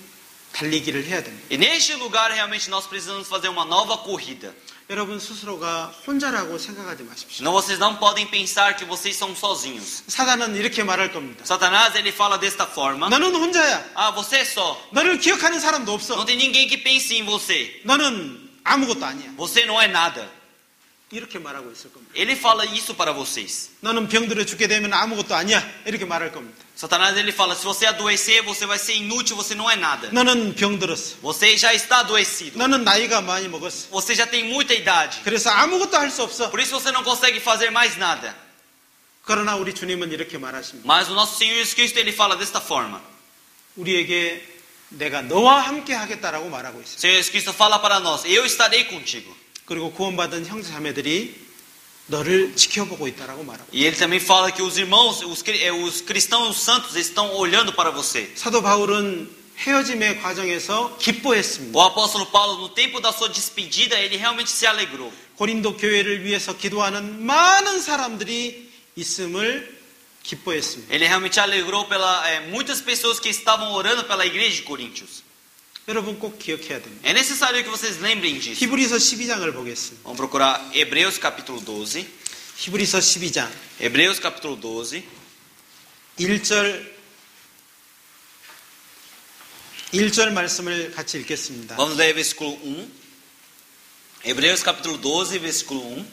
달리기를 해야 됩니다. E neste lugar realmente nós precisamos fazer uma nova corrida. 여러분 스스로가 혼자라고 생각하지 마십시오. Senão vocês não podem pensar que vocês são sozinhos. 사단은 이렇게 말할 겁니다. Satanás ele fala desta forma: 너는 혼자야. ah, você é só. 너를 기억하는 사람도 Não 없어. tem ninguém que pense em você. 너는 아무것도 아니야. Você não é nada. 이렇게 말하고 있을 겁니다. Ele fala isso para vocês. 너는 병들어 죽게 되면 아무것도 아니야. 이렇게 말할 겁니다. Satanás ele fala: se você adoecer, você vai ser inútil, você não é nada. 너는 병들었어. Você já está adoecido. 너는 나이가 많이 먹었어. Você já tem muita idade. 그래서 아무것도 할 수 없어. Por isso você não consegue fazer mais nada. 그러나 우리 주님은 이렇게 말하십니다. Mas o nosso Senhor Jesus Cristo ele fala desta forma. 우리에게 내가 너와 함께 하겠다라고 말하고 있어요. O Senhor Jesus Cristo fala para nós: eu estarei contigo. 그리고 구원받은 형제자매들이 너를 지켜보고 있다라고 말하고. E ele também fala que os irmãos, os cristãos, os santos estão olhando para você. 사도 바울은 헤어짐의 과정에서 기뻐했습니다. O apóstolo Paulo, no tempo da sua despedida, ele realmente se alegrou. 고린도 교회를 위해서 기도하는 많은 사람들이 있음을 기뻐했습니다. Ele realmente alegrou pela muitas pessoas que estavam orando pela igreja de Coríntios. 여러분 꼭 기억해야 됩니다. É necessário que vocês lembrem disso. 히브리서 12장을 보겠습니다. Vamos procurar Hebreus capítulo 12. 히브리서 12장 Hebreus capítulo 12. 1절 말씀을 같이 읽겠습니다. Vamos ler versículo 1. Hebreus capítulo 12, versículo 1.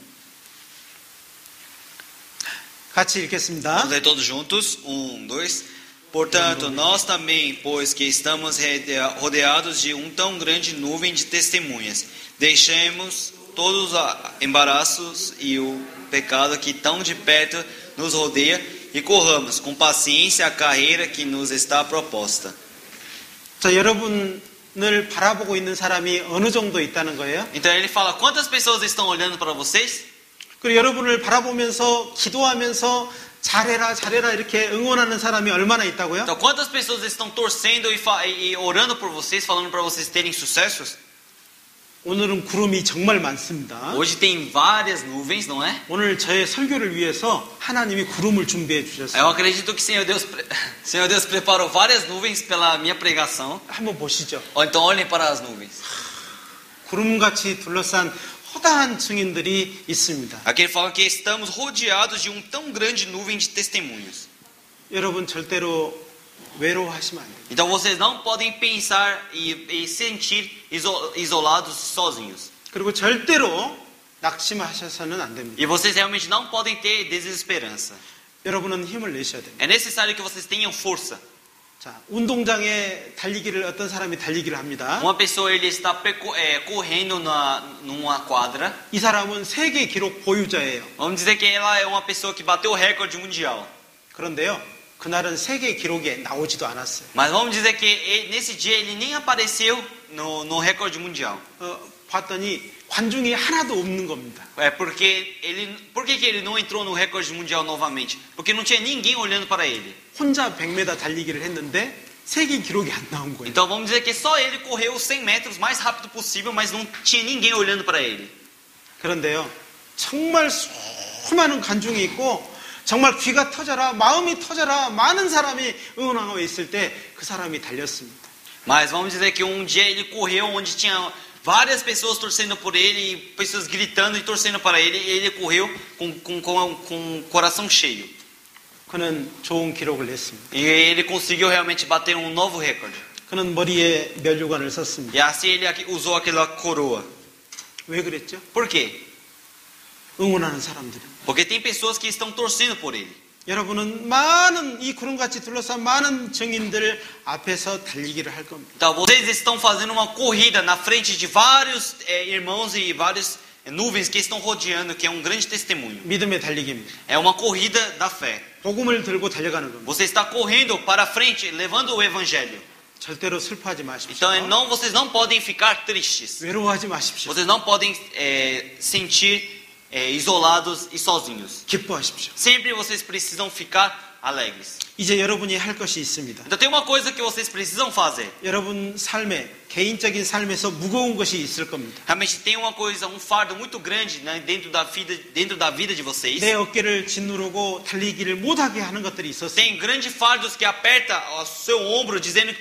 같이 읽겠습니다. Vamos ler todos juntos. 1, 2. Portanto, nós também, pois que estamos rodeados de tão grande nuvem de testemunhas, deixemos todos os embaraços e o pecado que tão de perto nos rodeia e corramos com paciência a carreira que nos está proposta. 자, 여러분을 바라보고 있는 사람이 어느 정도 있다는 거예요? Então ele fala: quantas pessoas estão olhando para vocês? 그리고 여러분을 바라보면서 기도하면서 잘해라 잘해라 이렇게 응원하는 사람이 얼마나 있다고요? Então quantas pessoas estão torcendo e orando por vocês, falando para vocês terem sucessos? 오늘은 구름이 정말 많습니다. Hoje tem várias nuvens, não é? 오늘 저의 설교를 위해서 하나님이 구름을 준비해 주셨어요. Eu acredito que Senhor Deus preparou várias nuvens pela minha pregação. 한번 보시죠. Ou então olhem para as nuvens. 구름같이 둘러싼 허다한 증인들이 있습니다. Aqui ele fala que estamos rodeados de tão grande nuvem de testemunhos. 여러분 절대로 외로워하시면 안 돼요. Então vocês não podem pensar e sentir isolados sozinhos. 그리고 절대로 낙심하셔서는 안 됩니다. E vocês realmente não podem ter desesperança. 여러분은 힘을 내셔야 됩니다. É necessário que vocês tenham força. 자, 운동장에 달리기를 어떤 사람이 달리기를 합니다. Uma pessoa ele está correndo numa quadra. 이 사람은 세계 기록 보유자예요. Vamos dizer que ela é uma pessoa que bateu o recorde mundial. 그런데요, 그날은 세계 기록에 나오지도 않았어요. Mas vamos dizer que nesse dia ele nem apareceu no recorde mundial. 봤더니 관중이 하나도 없는 겁니다. Por que ele não entrou no recorde mundial novamente? Porque não tinha ninguém olhando para ele. 혼자 100m 달리기를 했는데 세계 기록이 안 나온 거예요. Então vamos dizer que só ele correu os 100 metros mais rápido possível, mas não tinha ninguém olhando para ele. 그런데요, 정말 수많은 관중이 있고 정말 귀가 터져라, 마음이 터져라, 많은 사람이 응원하고 있을 때 그 사람이 달렸습니다. Mas vamos dizer que um dia ele correu onde tinha várias pessoas torcendo por ele, e pessoas gritando e torcendo para ele, e ele correu com o coração cheio. 그는 좋은 기록을 냈습니다. E ele conseguiu realmente bater um novo recorde. 그는 머리에 면류관을 썼습니다. E assim ele usou aquela coroa. 왜 그랬죠? Por quê? 응원하는 사람들은. Porque tem pessoas que estão torcendo por ele. 여러분은 많은 이 구름같이 둘러싼 많은 증인들 앞에서 달리기를 할 겁니다. Então vocês estão fazendo uma corrida na frente de vários irmãos e várias nuvens que estão rodeando, que é um grande testemunho. 믿음의 달리기입니다. É uma corrida da fé. 복음을 들고 달려가는 겁니다. Você está correndo para frente, levando o evangelho. 절대로 슬퍼하지 마십시오. Então vocês não podem ficar tristes. 외로워하지 마십시오. Vocês não podem sentir isolados e sozinhos. 기뻐하십시오. Sempre vocês precisam ficar alegres. 이제 여러분이 할 것이 있습니다. Então tem uma coisa que vocês precisam fazer. 여러분 삶에, 개인적인 삶에서 무거운 것이 있을 겁니다. Realmente tem uma coisa, um fardo muito grande, né, dentro da vida de vocês. 내 어깨를 짓누르고 달리기를 못하게 하는 것들이 있었어요. Tem grandes fardos que aperta o seu ombro, dizendo,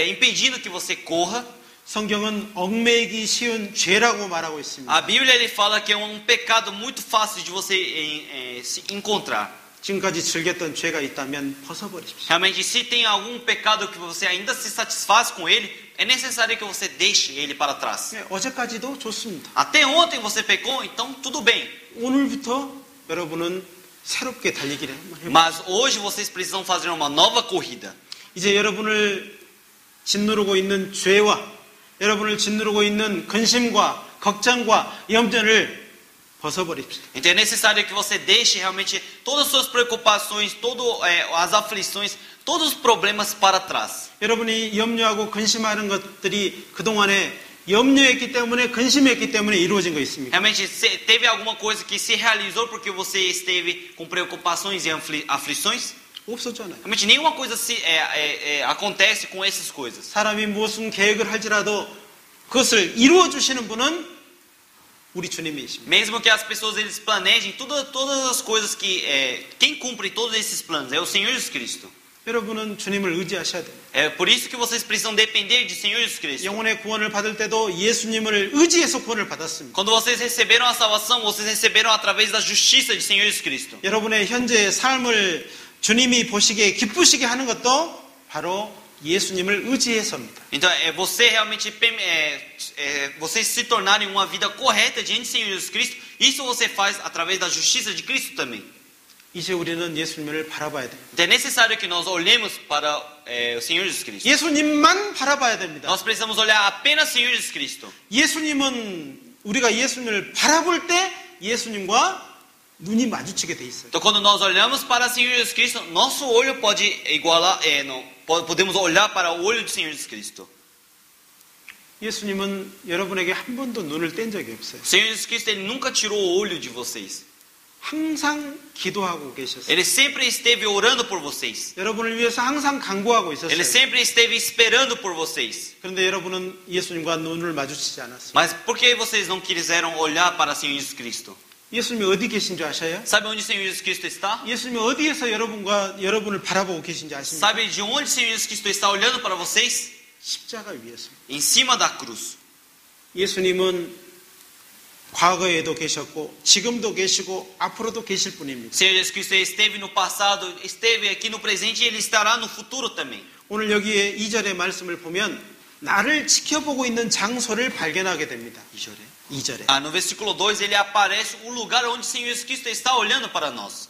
impedindo que você corra. 성경은 얽매이기 쉬운 죄라고 말하고 있습니다. A Bíblia ele fala que é um pecado muito fácil de você se encontrar. 지금까지 즐겼던 죄가 있다면 벗어버리십시오. Realmente, se tem algum pecado que você ainda se satisfaz com ele, é necessário que você deixe ele para trás. 네, 어제까지도 좋습니다. Até ontem você pecou, então tudo bem. 오늘부터 여러분은 새롭게 달리기를 한번 해보세요. Mas hoje vocês precisam fazer uma nova corrida. 이제 여러분을 짓누르고 있는 죄와 여러분을 짓누르고 있는 근심과 걱정과 염려를 벗어버립시다. Então é necessário que você deixe realmente todas as suas preocupações, as aflições, todos os problemas para trás. 여러분이 염려하고 근심하는 것들이 그동안에 염려했기 때문에 근심했기 때문에 이루어진 거 있습니까? Realmente teve alguma coisa que se realizou porque você esteve com preocupações e aflições? 없었잖아요. Realmente nenhuma coisa acontece com essas coisas. 사람이 무슨 계획을 할지라도 그것을 이루어 주시는 분은 우리 주님이십니다. Mesmo que as pessoas eles planejem todas as coisas que quem cumpre todos esses planos é o Senhor Jesus Cristo. 여러분은 주님을 의지하셔야 돼요. É por isso que vocês precisam depender de Senhor Jesus Cristo. 영혼의 구원을 받을 때도 예수님을 의지해서 구원을 받았습니다. Quando vocês receberam a salvação, vocês receberam através da justiça de Senhor Jesus Cristo. 여러분의 현재 삶을 주님이 보시기에 기쁘시게 하는 것도 바로 예수님을 의지해서입니다. Então você realmente vocês se tornarem uma vida correta diante de Senhor Jesus Cristo. Isso você faz através da justiça de Cristo também. 이제 우리는 예수님을 바라봐야 돼요. Então é necessário que nós olhemos para o Senhor Jesus Cristo. 예수님만 바라봐야 됩니다. Nós precisamos olhar apenas Senhor Jesus Cristo. 예수님은 우리가 예수님을 바라볼 때 예수님과 눈이 마주치게 돼 있어요. Então quando nós olhamos para o Senhor Jesus Cristo, nosso olho pode igualar, podemos olhar para o olho do Senhor Jesus Cristo. 예수님은 여러분에게 한 번도 눈을 뗀 적이 없어요. O Senhor Jesus Cristo ele nunca tirou o olho de vocês. 항상 기도하고 계셨어요. Ele sempre esteve orando por vocês. 여러분을 위해서 항상 간구하고 있었어요. Ele sempre esteve esperando por vocês. 그런데 여러분은 예수님과 눈을 마주치지 않았어요. Mas por que vocês não quiseram olhar para o Senhor Jesus Cristo? 예수님이 어디 계신 줄 아셔요? Sabe onde o Senhor Jesus Cristo está? 예수님이 어디에서 여러분을 바라보고 계신지 아십니까? Sabe de onde o Senhor Jesus Cristo está olhando para vocês? 십자가 위에서. Em cima da cruz. 예수님은 과거에도 계셨고 지금도 계시고 앞으로도 계실 분입니다. O Senhor Jesus Cristo esteve no passado, esteve aqui no presente e Ele estará no futuro também. 오늘 여기에 2절의 말씀을 보면 나를 지켜보고 있는 장소를 발견하게 됩니다. 2절에. No versículo 2 ele aparece o lugar onde o Senhor Jesus Cristo está olhando para nós.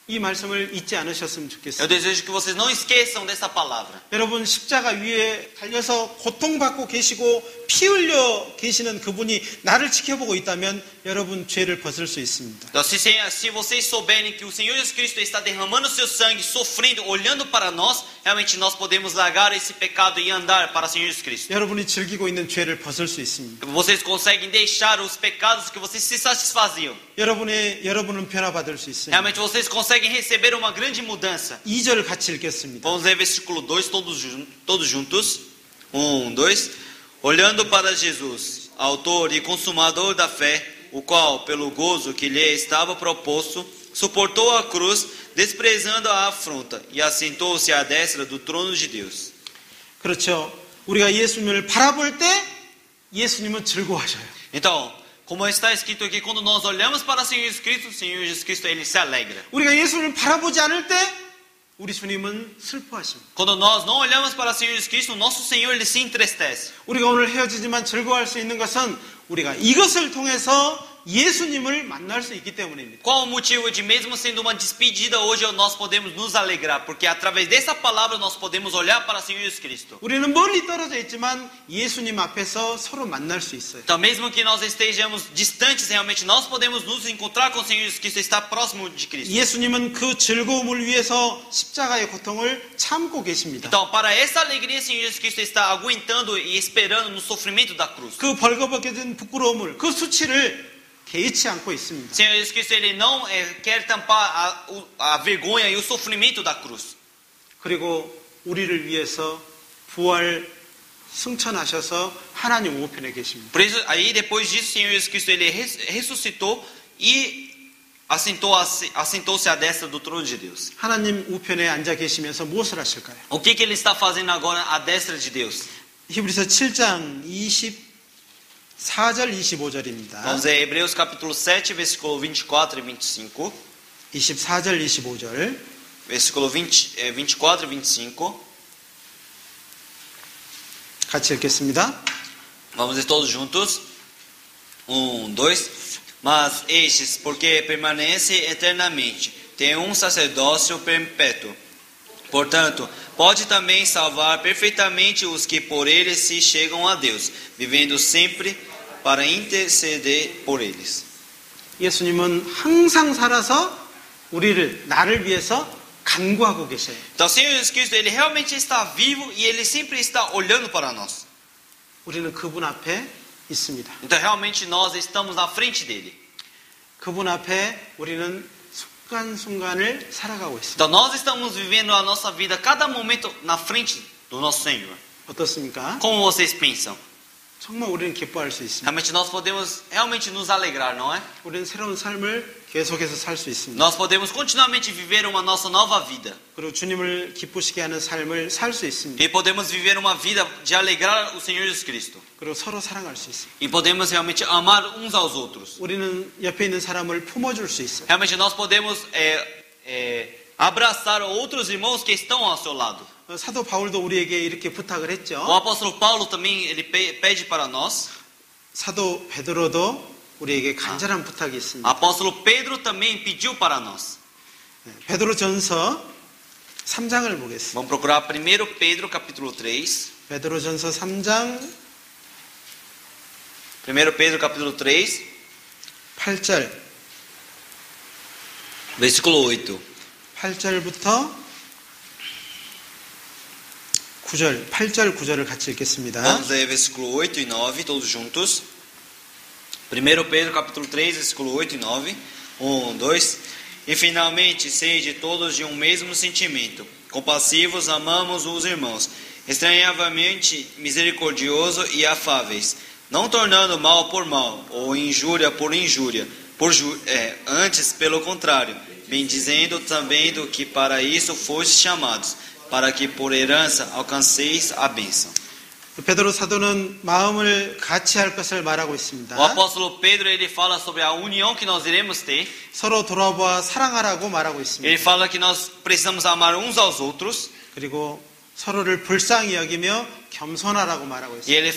이 말씀을 잊지 않으셨으면 Eu 좋겠어요. desejo que vocês não esqueçam dessa palavra. 여러분 십자가 위에 달려서 고통받고 계시고 피 흘려 계시는 그분이 나를 지켜보고 있다면 여러분 죄를 벗을 수 있습니다. Então, se vocês souberem que o Senhor Jesus Cristo está derramando o seu sangue, sofrendo, olhando para nós, realmente nós podemos largar esse pecado e andar para o Senhor Jesus Cristo. 여러분이 즐기고 있는 죄를 벗을 수 있습니다. Vocês conseguem deixar os pecados que vocês se satisfaziam. 여러분은 변화받을 수 있습니다. Realmente vocês conseguem receber uma grande mudança. 2절 같이 읽겠습니다. Vamos ler versículo 2 todos juntos. 1, 2. Olhando para Jesus, autor e consumador da fé, o qual, pelo gozo que lhe estava proposto, suportou a cruz, desprezando a afronta, e assentou-se à destra do trono de Deus. 그렇죠. 우리가 예수님을 바라볼 때 예수님은 즐거워하셔요. Então, como está escrito aqui, quando nós olhamos para o Senhor Jesus Cristo, ele se alegra. 우리가 예수님을 바라보지 않을 때 우리 주님은 슬퍼하십니다. Quando nós não olhamos para o Senhor Jesus Cristo, o nosso Senhor ele se entristece. 우리가 오늘 헤어지지만 즐거워할 수 있는 것은 우리가 이것을 통해서 예수님을 만날 수 있기 때문입니다. Qual o motivo de, mesmo sendo uma despedida, hoje nós podemos nos alegrar? Porque através dessa palavra nós podemos olhar para o Senhor Jesus Cristo. 우리는 멀리 떨어져 있지만 예수님 앞에서 서로 만날 수 있어요. Então, mesmo que nós estejamos distantes, realmente nós podemos nos encontrar com o Senhor Jesus Cristo, estar próximo de Cristo. 예수님은 그 즐거움을 위해서 십자가의 고통을 참고 계십니다. Então, para essa alegria, o Senhor Jesus Cristo está aguentando e esperando no sofrimento da cruz. 그 벌거벗겨진 부끄러움을, 그 수치를 개의치 않고 있습니다. O Senhor Jesus Cristo ele não quer tampar a vergonha e o sofrimento da cruz. 그리고 우리를 위해서 부활 승천하셔서 하나님 우편에 계십니다. Por isso, aí depois disso, o Senhor Jesus Cristo ele ressuscitou e assentou-se à destra do trono de Deus. 하나님 우편에 앉아 계시면서 무엇을 하실까요? O que ele está fazendo agora à destra de Deus? 히브리서 7장 24절 25절입니다. Vamos ler Hebreus capítulo 7, versículo 24 e 25. 24절 25절. Versículo 24 e 25. 같이 읽겠습니다. Vamos ler todos juntos. 1, 2. Mas estes, porque permanecem eternamente, têm um sacerdócio perpétuo. Portanto, pode também salvar perfeitamente os que por eles se chegam a Deus, vivendo sempre para interceder por eles. 예수님은 항상 살아서 나를 위해서 간구하고 계셔요. Então, o Senhor Jesus Cristo, ele realmente está vivo e ele sempre está olhando para nós. 우리는 그분 앞에 있습니다. Então, realmente nós estamos na frente dele. 그분 앞에 우리는 순간순간을 살아가고 있습니다. Então, nós estamos vivendo a nossa vida, cada momento na frente do nosso Senhor. 어떻습니까? Como vocês pensam? 정말 우리는 기뻐할 수 있습니다. Realmente nós podemos realmente nos alegrar, não é? 우리는 새로운 삶을 계속해서 살 수 있습니다. Nós podemos continuamente viver uma nossa nova vida. 그리고 주님을 기쁘시게 하는 삶을 살 수 있습니다. E podemos viver uma vida de alegrar o Senhor Jesus Cristo. 그리고 서로 사랑할 수 있습니다. E podemos realmente amar uns aos outros. 우리는 옆에 있는 사람을 품어줄 수 있어요. Realmente nós podemos abraçar outros irmãos que estão ao seu lado. 사도 바울도 우리에게 이렇게 부탁을 했죠. O apóstolo Paulo também ele pede para nós. 사도 베드로도 우리에게 간절한 부탁이 있습니다. Apóstolo Pedro também pediu para nós. 베드로전서 3장을 보겠습니다. Vamos procurar 1 Pedro capítulo 3. 베드로전서 3장 1 Pedro capítulo 3, 8절. versículo 8. 8절부터 9절, 8절, 9절을 같이 읽겠습니다. Vamos ler versículo 8 e 9, todos juntos. 1 Pedro capítulo 3, versículo 8 e 9. 1, 2. E finalmente, sede todos de um mesmo sentimento, compassivos, amamos os irmãos, estranhamente misericordiosos e afáveis, não tornando mal por mal, ou injúria por injúria, antes, pelo contrário, bendizendo também do que para isso fostes chamados, para que por herança alcanceis a bênção. 베드로 사도는 마음을 같이 할 것을 말하고 있습니다. O apóstolo Pedro ele fala sobre a união que nós iremos ter. 서로 돌아보아 사랑하라고 말하고 있습니다. Ele fala que nós precisamos amar uns aos outros. 그리고 서로를 불쌍히 여기며 겸손하라고 말하고 E 있습니다. ele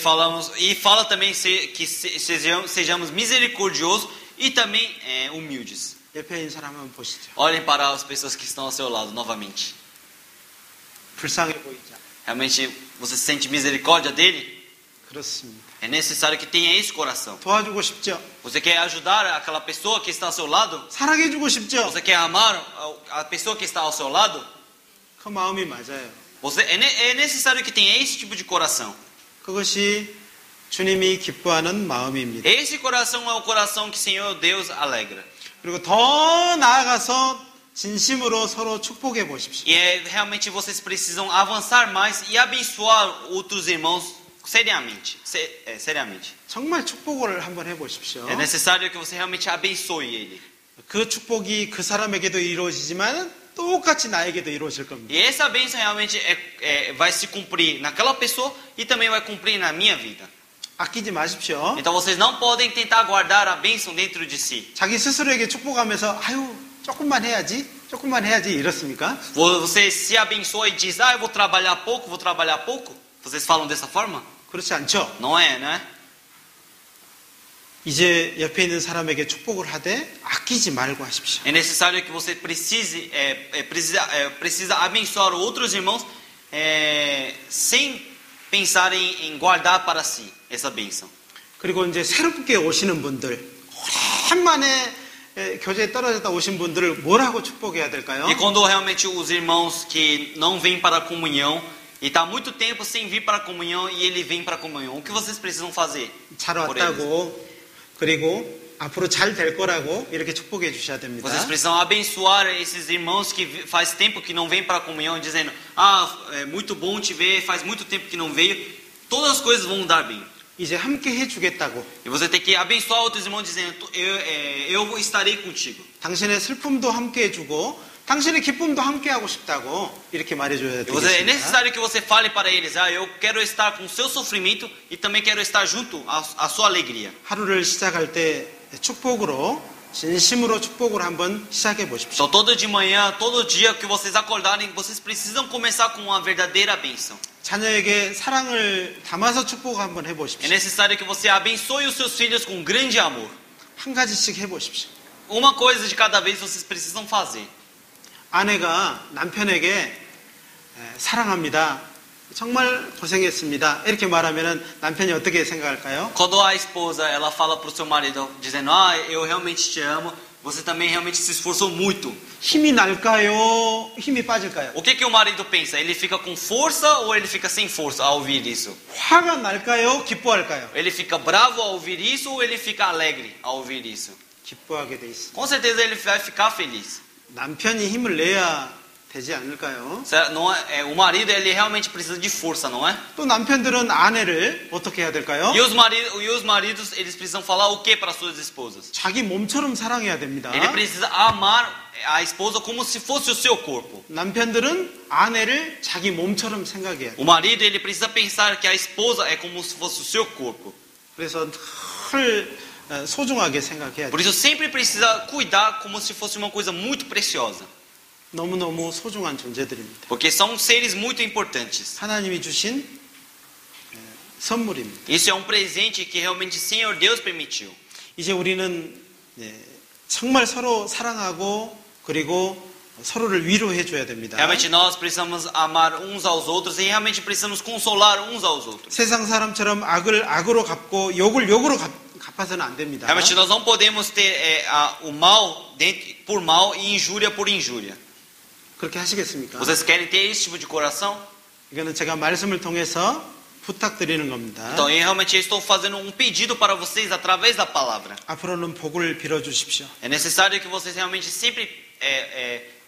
fala também que sejamos misericordiosos e também humildes. 옆에 있는 사람 한번 보시죠. Olhem para as pessoas que estão ao seu lado novamente. 불쌍해 보이죠? Realmente você sente misericórdia dele? 그렇습니다. É necessário que tenha esse coração. 도와주고 싶죠? Você quer ajudar aquela pessoa que está ao seu lado? 사랑해주고 싶죠? Você quer amar a pessoa que está ao seu lado? 그 마음이 맞아요. É necessário que tenha esse tipo de coração. 그것이 주님이 기뻐하는 마음입니다. Esse coração é o coração que Senhor Deus alegra. 그리고 더 나아가서 진심으로 서로 축복해 보십시오. E realmente vocês precisam avançar mais e abençoar outros irmãos seriamente. Seriamente. 정말 축복을 한번 해보십시오. É necessário que você realmente abençoe ele. 그 축복이 그 사람에게도 이루어지지만 똑같이 나에게도 이루어질 겁니다. E essa bênção realmente vai se cumprir naquela pessoa e também vai cumprir na minha vida. 아끼지 마십시오. Então vocês não podem tentar guardar a bênção dentro de si. 자기 스스로에게 축복하면서 아유 조금만 해야지 이렇습니까? Você se abençoa e diz, eu vou trabalhar pouco. Vocês falam dessa forma? 그렇지 않죠? Não é, né? 이제 옆에 있는 사람에게 축복을 하되 아끼지 말고 하십시오. É necessário que você precisa abençoar outros irmãos sem pensar em guardar para si essa bênção. 그리고 이제 새롭게 오시는 분들, 오랜만에 교제에 떨어졌다 오신 분들을 뭐라고 축복해야 될까요? E quando realmente os irmãos que não vêm para a comunhão e está muito tempo sem vir para a comunhão e ele vem para a comunhão, o que vocês precisam fazer? 잘 왔다고 그리고 앞으로 잘 될 거라고 이렇게 축복해 주셔야 됩니다. Vocês precisam abençoar esses irmãos que faz tempo que não vêm para a comunhão, dizendo, é muito bom te ver, faz muito tempo que não veio, todas as coisas vão dar bem. 이제 함께 해주겠다고. E você tem que abençoar outros irmãos dizendo, eu estarei contigo. 당신의 슬픔도 함께 해주고 당신의 기쁨도 함께 하고 싶다고 이렇게 말해줘야 É 되겠습니다. necessário que você fale para eles, eu quero estar com o seu sofrimento e também quero estar junto à sua alegria. 하루를 시작할 때 축복으로 진심으로 축복을 한번 시작해 보십시오. Então todo de manhã, todo dia que vocês acordarem, vocês precisam começar com uma verdadeira bênção. 자녀에게 사랑을 담아서 축복 한번 É 해보십시오. necessário que você abençoe os seus filhos com grande amor. 한 가지씩 해보십시오. Uma coisa de cada vez vocês precisam fazer. 아내가 남편에게 사랑합니다. 정말 고생했습니다. 이렇게 말하면 남편이 어떻게 생각할까요? Quando a esposa ela fala para o seu marido dizendo, eu realmente te amo, você também realmente se esforçou muito. 힘이 날까요? 힘이 빠질까요? O que o marido pensa? Ele fica com força ou ele fica sem força ao ouvir isso? 화가 날까요? 기뻐할까요? Ele fica bravo ao ouvir isso ou ele fica alegre ao ouvir isso? 기뻐하게 돼 있습니다. Com certeza ele vai ficar feliz. 남편이 힘을 내야 되지 않을까요? Não é, o marido ele realmente precisa de força, não é? 또 남편들은 아내를 어떻게 해야 될까요? E os maridos eles precisam falar o que para suas esposas? 자기 몸처럼 사랑해야 됩니다. Ele precisa amar a esposa como se fosse o seu corpo. 남편들은 아내를 자기 몸처럼 생각해야 돼요. O marido ele precisa pensar que a esposa é como se fosse o seu corpo. 그래서 늘 소중하게 생각해야 돼요. Por isso sempre precisa cuidar como se fosse uma coisa muito preciosa. 너무너무 소중한 존재들입니다. Porque são seres muito importantes. 하나님이 주신 선물입니다. Isso é um presente que realmente o Senhor Deus permitiu. 이제 우리는 정말 서로 사랑하고 그리고 서로를 위로해 줘야 됩니다. Realmente nós precisamos amar uns aos outros e realmente precisamos consolar uns aos outros. 세상 사람처럼 악을 악으로 갚고 욕을 욕으로 갚아서는 안 됩니다. Realmente nós não podemos ter o mal por mal e injúria por injúria. 그렇게 하시겠습니까? Vocês querem ter esse tipo de coração? 이거는 제가 말씀을 통해서 부탁드리는 겁니다. Então, eu realmente estou fazendo um pedido para vocês através da palavra. 앞으로는 복을 빌어 주십시오. É necessário que vocês realmente sempre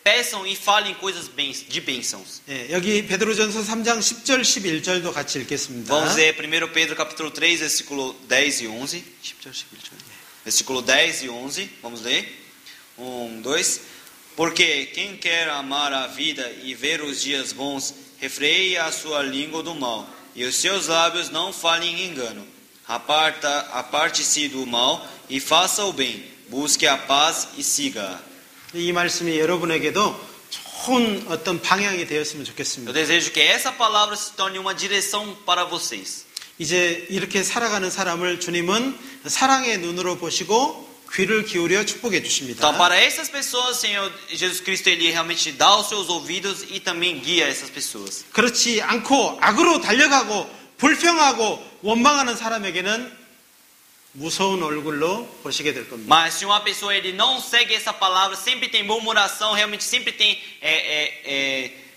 peçam e falem coisas de bênçãos. 여기 베드로전서 3장 10절 11절도 같이 읽겠습니다. Vamos ler 1 Pedro capítulo 3, versículo 10 e 11. 10절 11절. Versículo 10 e 11. Vamos ler. 1, 2. Porque quem quer amar a vida e ver os dias bons, refreie a sua língua do mal, e os seus lábios não falem engano. Aparte-se do mal e faça o bem. Busque a paz e siga-a. 이 말씀이 여러분에게도 좋은 어떤 방향이 되었으면 Eu 좋겠습니다. desejo que essa palavra se torne uma direção para vocês. 이제 이렇게 살아가는 사람을 주님은 사랑의 눈으로 보시고 귀를 기울여 축복해 주십니다. Então, para essas pessoas, Senhor Jesus Cristo, Ele realmente dá os seus ouvidos e também guia essas pessoas. 그렇지 않고 악으로 달려가고 불평하고 원망하는 사람에게는 무서운 얼굴로 보시게 될 겁니다. Mas se uma pessoa ele não segue essa palavra, sempre tem murmuração, realmente sempre tem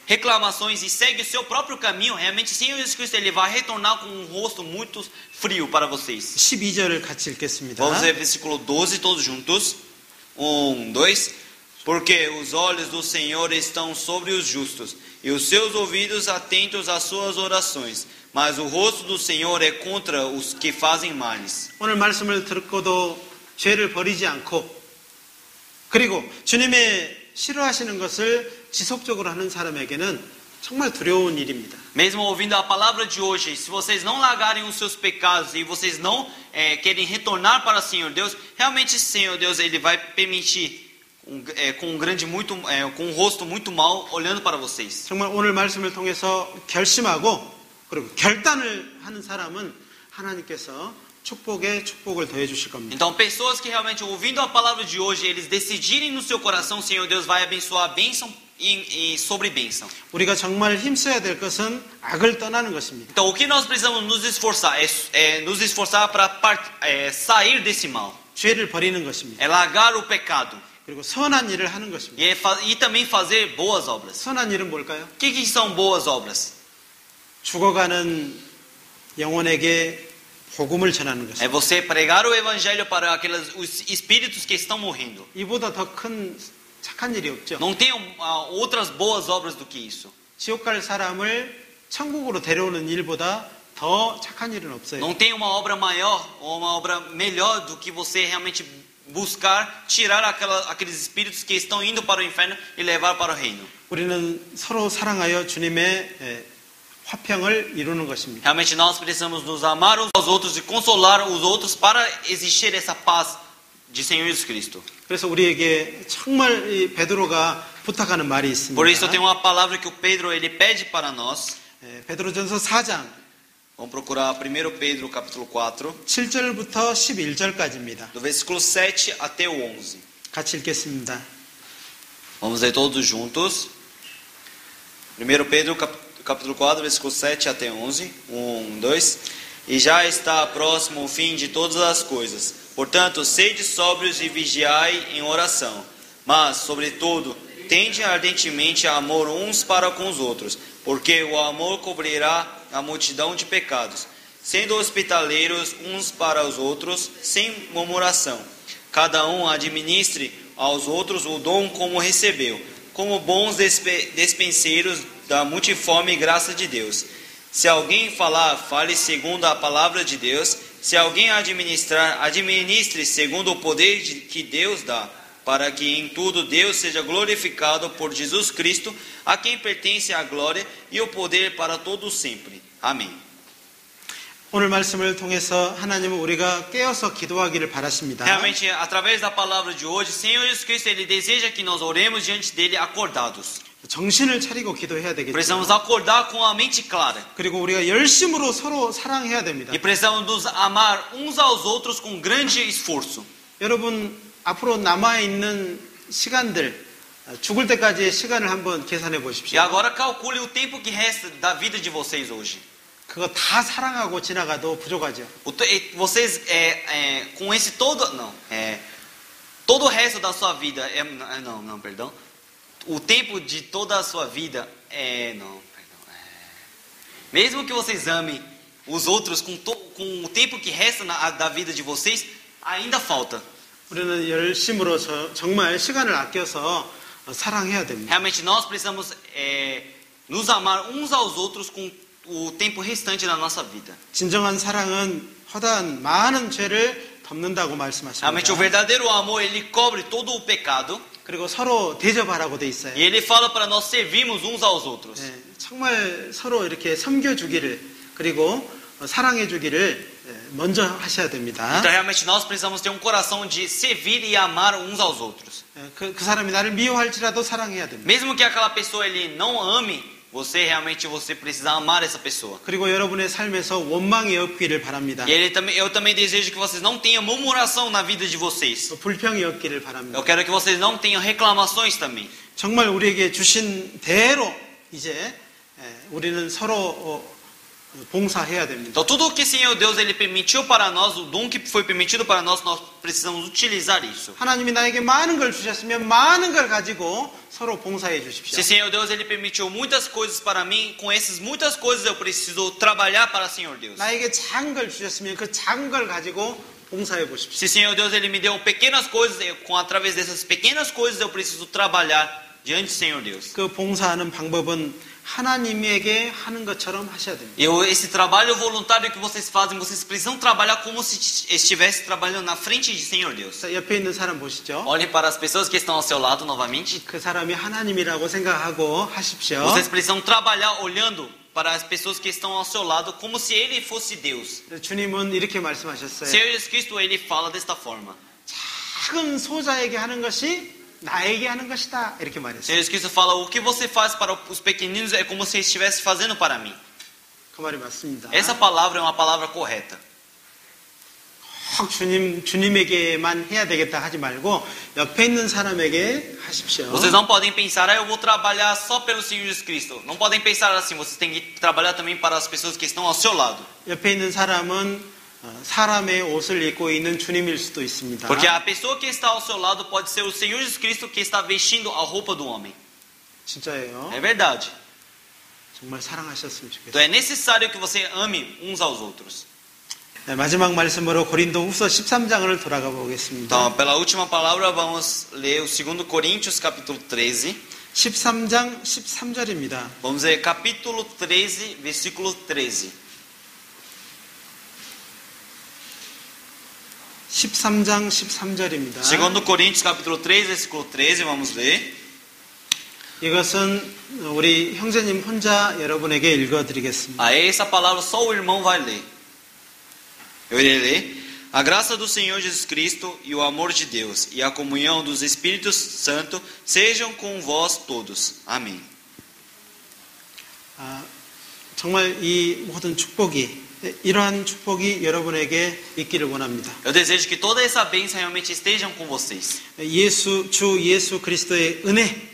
reclamações e segue o seu próprio caminho, realmente Senhor Jesus Cristo ele vai retornar com um rosto muito frio para vocês. 12절을 같이 읽겠습니다. Vamos ler versículo 12 todos juntos. 1, 2. Porque os olhos do Senhor estão sobre os justos e os seus ouvidos atentos às suas orações. Mas o rosto do Senhor é contra os que fazem males. 오늘 말씀을 듣고도 죄를 버리지 않고 그리고 주님의 싫어하시는 것을 지속적으로 하는 사람에게는 정말 두려운 일입니다. Mesmo ouvindo a palavra de hoje, se vocês não largarem os seus pecados e vocês não querem retornar para o Senhor Deus, realmente Senhor Deus ele vai permitir com um rosto muito mal olhando para vocês. 정말 오늘 말씀을 통해서 결심하고 그리고 결단을 하는 사람은 하나님께서 축복을 더해 주실 겁니다. Então, pessoas que realmente ouvindo a palavra de hoje, eles decidirem no seu coração, Senhor Deus vai abençoar a bênção e sobre bênção. 우리가 정말 힘써야 될 것은 악을 떠나는 것입니다. Então, o que nós precisamos nos esforçar é nos esforçar para sair desse mal. 죄를 버리는 것입니다. É largar o pecado. 그리고 선한 일을 하는 것입니다. E também fazer boas obras. 선한 일은 뭘까요? O que são boas obras? 죽어가는 영혼에게 복음을 전하는 É 것입니다. você pregar o evangelho para os espíritos que estão morrendo. 이보다 더 큰 착한 일이 없죠. Não tem outras boas obras do que isso. 지옥 갈 사람을 천국으로 데려오는 일보다 더 착한 일은 없어요. Não tem uma obra maior ou uma obra melhor do que você realmente buscar tirar aqueles espíritos que estão indo para o inferno e levar para o reino. 우리는 서로 사랑하여 주님의 화평을 이루는 것입니다. Realmente nós precisamos nos amar uns aos outros e consolar os outros para existir essa paz de Senhor Jesus Cristo. 그래서 우리에게 정말 이 베드로가 부탁하는 말이 있습니다. Por isso tem uma palavra que o Pedro ele pede para nós. 베드로전서 4장 Vamos procurar 1 Pedro capítulo 4, 7절부터 11절까지입니다. do versículo 7 até o 11. 같이 읽겠습니다. Vamos ler todos juntos. 1 Pedro capítulo 4, versículo 7 até 11. 1, 2. E já está próximo o fim de todas as coisas. Portanto, sede sóbrios e vigiai em oração. Mas, sobretudo, tende ardentemente amor uns para com os outros, porque o amor cobrirá a multidão de pecados. Sendo hospitaleiros uns para os outros, sem murmuração. Cada um administre aos outros o dom como recebeu, como bons despenseiros da multiforme graça de Deus. Se alguém falar, fale segundo a palavra de Deus. Se alguém administrar, administre segundo o poder que Deus dá, para que em tudo Deus seja glorificado por Jesus Cristo, a quem pertence a glória e o poder para todo sempre. Amém. 오늘 말씀을 통해서 하나님은 우리가 깨어서 기도하기를 바라십니다. Realmente, através da palavra de hoje, Senhor Jesus Cristo, Ele deseja que nós oremos diante dele acordados. 정신을 차리고 기도해야 되겠죠. Precisamos acordar com a mente clara. 그리고 우리가 열심으로 서로 사랑해야 됩니다. E precisamos nos amar uns aos outros com grande esforço. 여러분 앞으로 남아있는 시간들 죽을 때까지의 시간을 한번 계산해 E 보십시오. agora calcule o tempo que resta da vida de vocês hoje. 그거 다 사랑하고 지나가도 부족하죠. Vocês, com esse todo... Não. Todo o resto da sua vida... perdão. O tempo de toda a sua vida mesmo que vocês amem os outros com o tempo que resta da vida de vocês, ainda falta. 우리는 열심으로 정말 시간을 아껴서 사랑해야 됩니다. Realmente nós precisamos nos amar uns aos outros com o tempo restante da nossa vida. 진정한 사랑은 허다한 많은 죄를 덮는다고 말씀하십니다. Realmente o verdadeiro amor ele cobre todo o pecado. 그리고 서로 대접하라고 돼 있어요. E ele fala para nós servirmos uns aos outros. 정말 서로 이렇게 섬겨주기를 그리고 사랑해주기를 먼저 하셔야 됩니다. Então realmente nós precisamos ter um coração de servir e amar uns aos outros. 그 사람이 나를 미워할지라도 사랑해야 됩니다. Mesmo que aquela pessoa ele não ame você precisa amar essa pessoa. 그리고 여러분의 삶에서 원망이 없기를 바랍니다. E eu também desejo que vocês não tenham murmuração na vida de vocês. 불평이 없기를 바랍니다. Eu quero que vocês não tenham reclamações também. 정말 우리에게 주신 대로 이제 우리는 서로 봉사해야 됩니다. Então tudo o que o Senhor Deus ele permitiu para nós, o dom que foi permitido para nós, nós precisamos utilizar isso. 하나님이 나에게 많은 걸 주셨으면 많은 걸 가지고 서로 봉사해 주십시오. Se o Senhor Deus ele permitiu muitas coisas para mim, com essas muitas coisas eu preciso trabalhar para o Senhor Deus. 나에게 작은 걸 주셨으면 그 작은 걸 가지고 봉사해 보십시오. Se o Senhor Deus ele me deu pequenas coisas, através dessas pequenas coisas eu preciso trabalhar diante do Senhor Deus. 그 봉사하는 방법은 하나님에게 하는 것처럼 하셔야 됩니다. Esse trabalho voluntário que vocês fazem, vocês precisam trabalhar como se estivesse trabalhando na frente de Senhor Deus. 자, 옆에 있는 사람 보시죠. Olhem para as pessoas que estão ao seu lado novamente. 그 사람이 하나님이라고 생각하고 하십시오. Vocês precisam trabalhar olhando para as pessoas que estão ao seu lado como se ele fosse Deus. 주님은 이렇게 말씀하셨어요. Senhor Jesus Cristo ele fala desta forma. 작은 소자에게 하는 것이 나에게 하는 것이다. 이렇게 말했어요. Senhor Jesus Cristo fala, o que você faz para os pequeninos é como se estivesse fazendo para mim. 그 말이 맞습니다. Essa palavra é uma palavra correta. 꼭 주님에게만 해야 되겠다 하지 말고 옆에 있는 사람에게 하십시오. Vocês não podem pensar, eu vou trabalhar só pelo Senhor Jesus Cristo. Não podem pensar assim, vocês têm que trabalhar também para as pessoas que estão ao seu lado. 옆에 있는 사람은 사람의 옷을 입고 있는 주님일 수도 있습니다. Porque a pessoa que está ao seu lado pode ser o Senhor Jesus Cristo que está vestindo a roupa do homem. 진짜예요. É verdade. 정말 사랑하셨으면 좋겠어요. Então é necessário que você ame uns aos outros. 네, 마지막 말씀으로 고린도후서 13장을 돌아가 보겠습니다. Então, pela última palavra, vamos ler o 2 Coríntios, capítulo 13. 13장 13절입니다. Vamos ler capítulo 13, versículo 13. 13장 13절입니다. 2 Coríntios, capítulo 13, versículo 13, vamos ler. 이것은 우리 형제님 혼자 여러분에게 읽어드리겠습니다. Essa palavra só o irmão vai ler. Eu irei ler. A graça do Senhor Jesus Cristo e o amor de Deus e a comunhão dos Espíritos Santo sejam com vós todos. Amém. 정말 이 모든 축복이 이러한 축복이 여러분에게 있기를 원합니다. Eu desejo que toda essa bênção realmente estejam com vocês. 주 예수 그리스도의 은혜,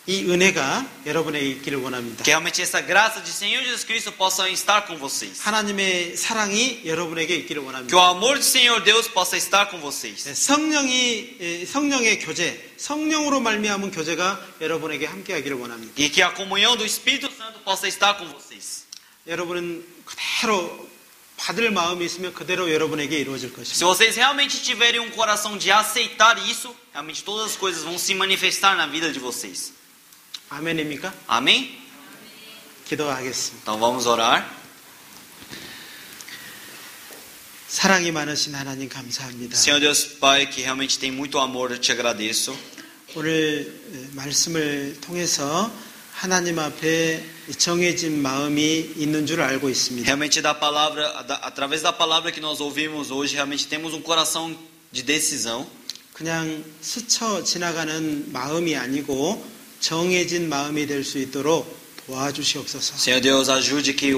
이 은혜가 여러분에게 있기를 원합니다. Que realmente essa graça de Senhor Jesus Cristo possa estar com vocês. 하나님의 사랑이 여러분에게 있기를 Que o 원합니다. amor do Senhor Deus possa estar com vocês. 성령의 교제, 성령으로 말미암은 교제가 여러분에게 함께하기를 원합니다. E que a comunhão do Espírito Santo possa estar com vocês. 여러분은 그대로 받을 마음이 있으면 그대로 여러분에게 이루어질 Se 것입니다. vocês realmente tiverem um coração de aceitar isso, realmente todas as coisas vão se manifestar na vida de vocês. 아멘입니까? Amém? 기도하겠습니다. Então vamos orar. 사랑이 많으신 하나님 감사합니다. Senhor Deus Pai, que realmente tem muito amor, eu te agradeço. 오늘 말씀을 통해서 하나님 앞에 정해진 마음이 있는 줄 알고 있습니다. Realmente através da palavra que nós ouvimos hoje, realmente temos um coração de decisão. 그냥 스쳐 지나가는 마음이 아니고 정해진 마음이 될 수 있도록 도와주시옵소서. Senhor Deus, ajude que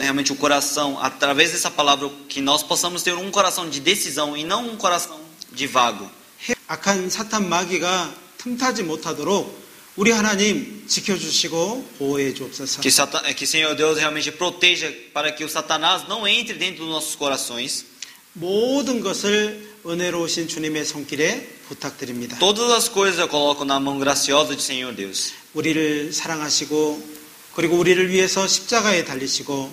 realmente o coração, através dessa palavra, que nós possamos ter um coração de decisão e não um coração de vago. 악한 사탄 마귀가 틈타지 못하도록 우리 하나님 지켜주시고 보호해 주옵소서. Que Senhor Deus realmente proteja para que o Satanás não entre dentro dos nossos corações. 모든 것을 은혜로우신 주님의 손길에 부탁드립니다. Todas as coisas eu coloco na mão graciosa de Senhor Deus. 우리를 사랑하시고 그리고 우리를 위해서 십자가에 달리시고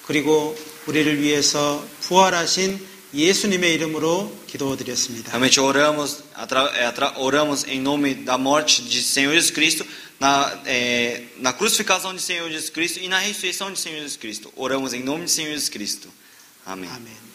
그리고 우리를 위해서 부활하신 예수님의 이름으로 기도드렸습니다. Realmente oramos em nome da morte de Senhor Jesus Cristo, na crucificação de Senhor Jesus Cristo e na ressurreição de Senhor Jesus Cristo. Oramos em nome de Senhor Jesus Cristo. Amém. 아멘.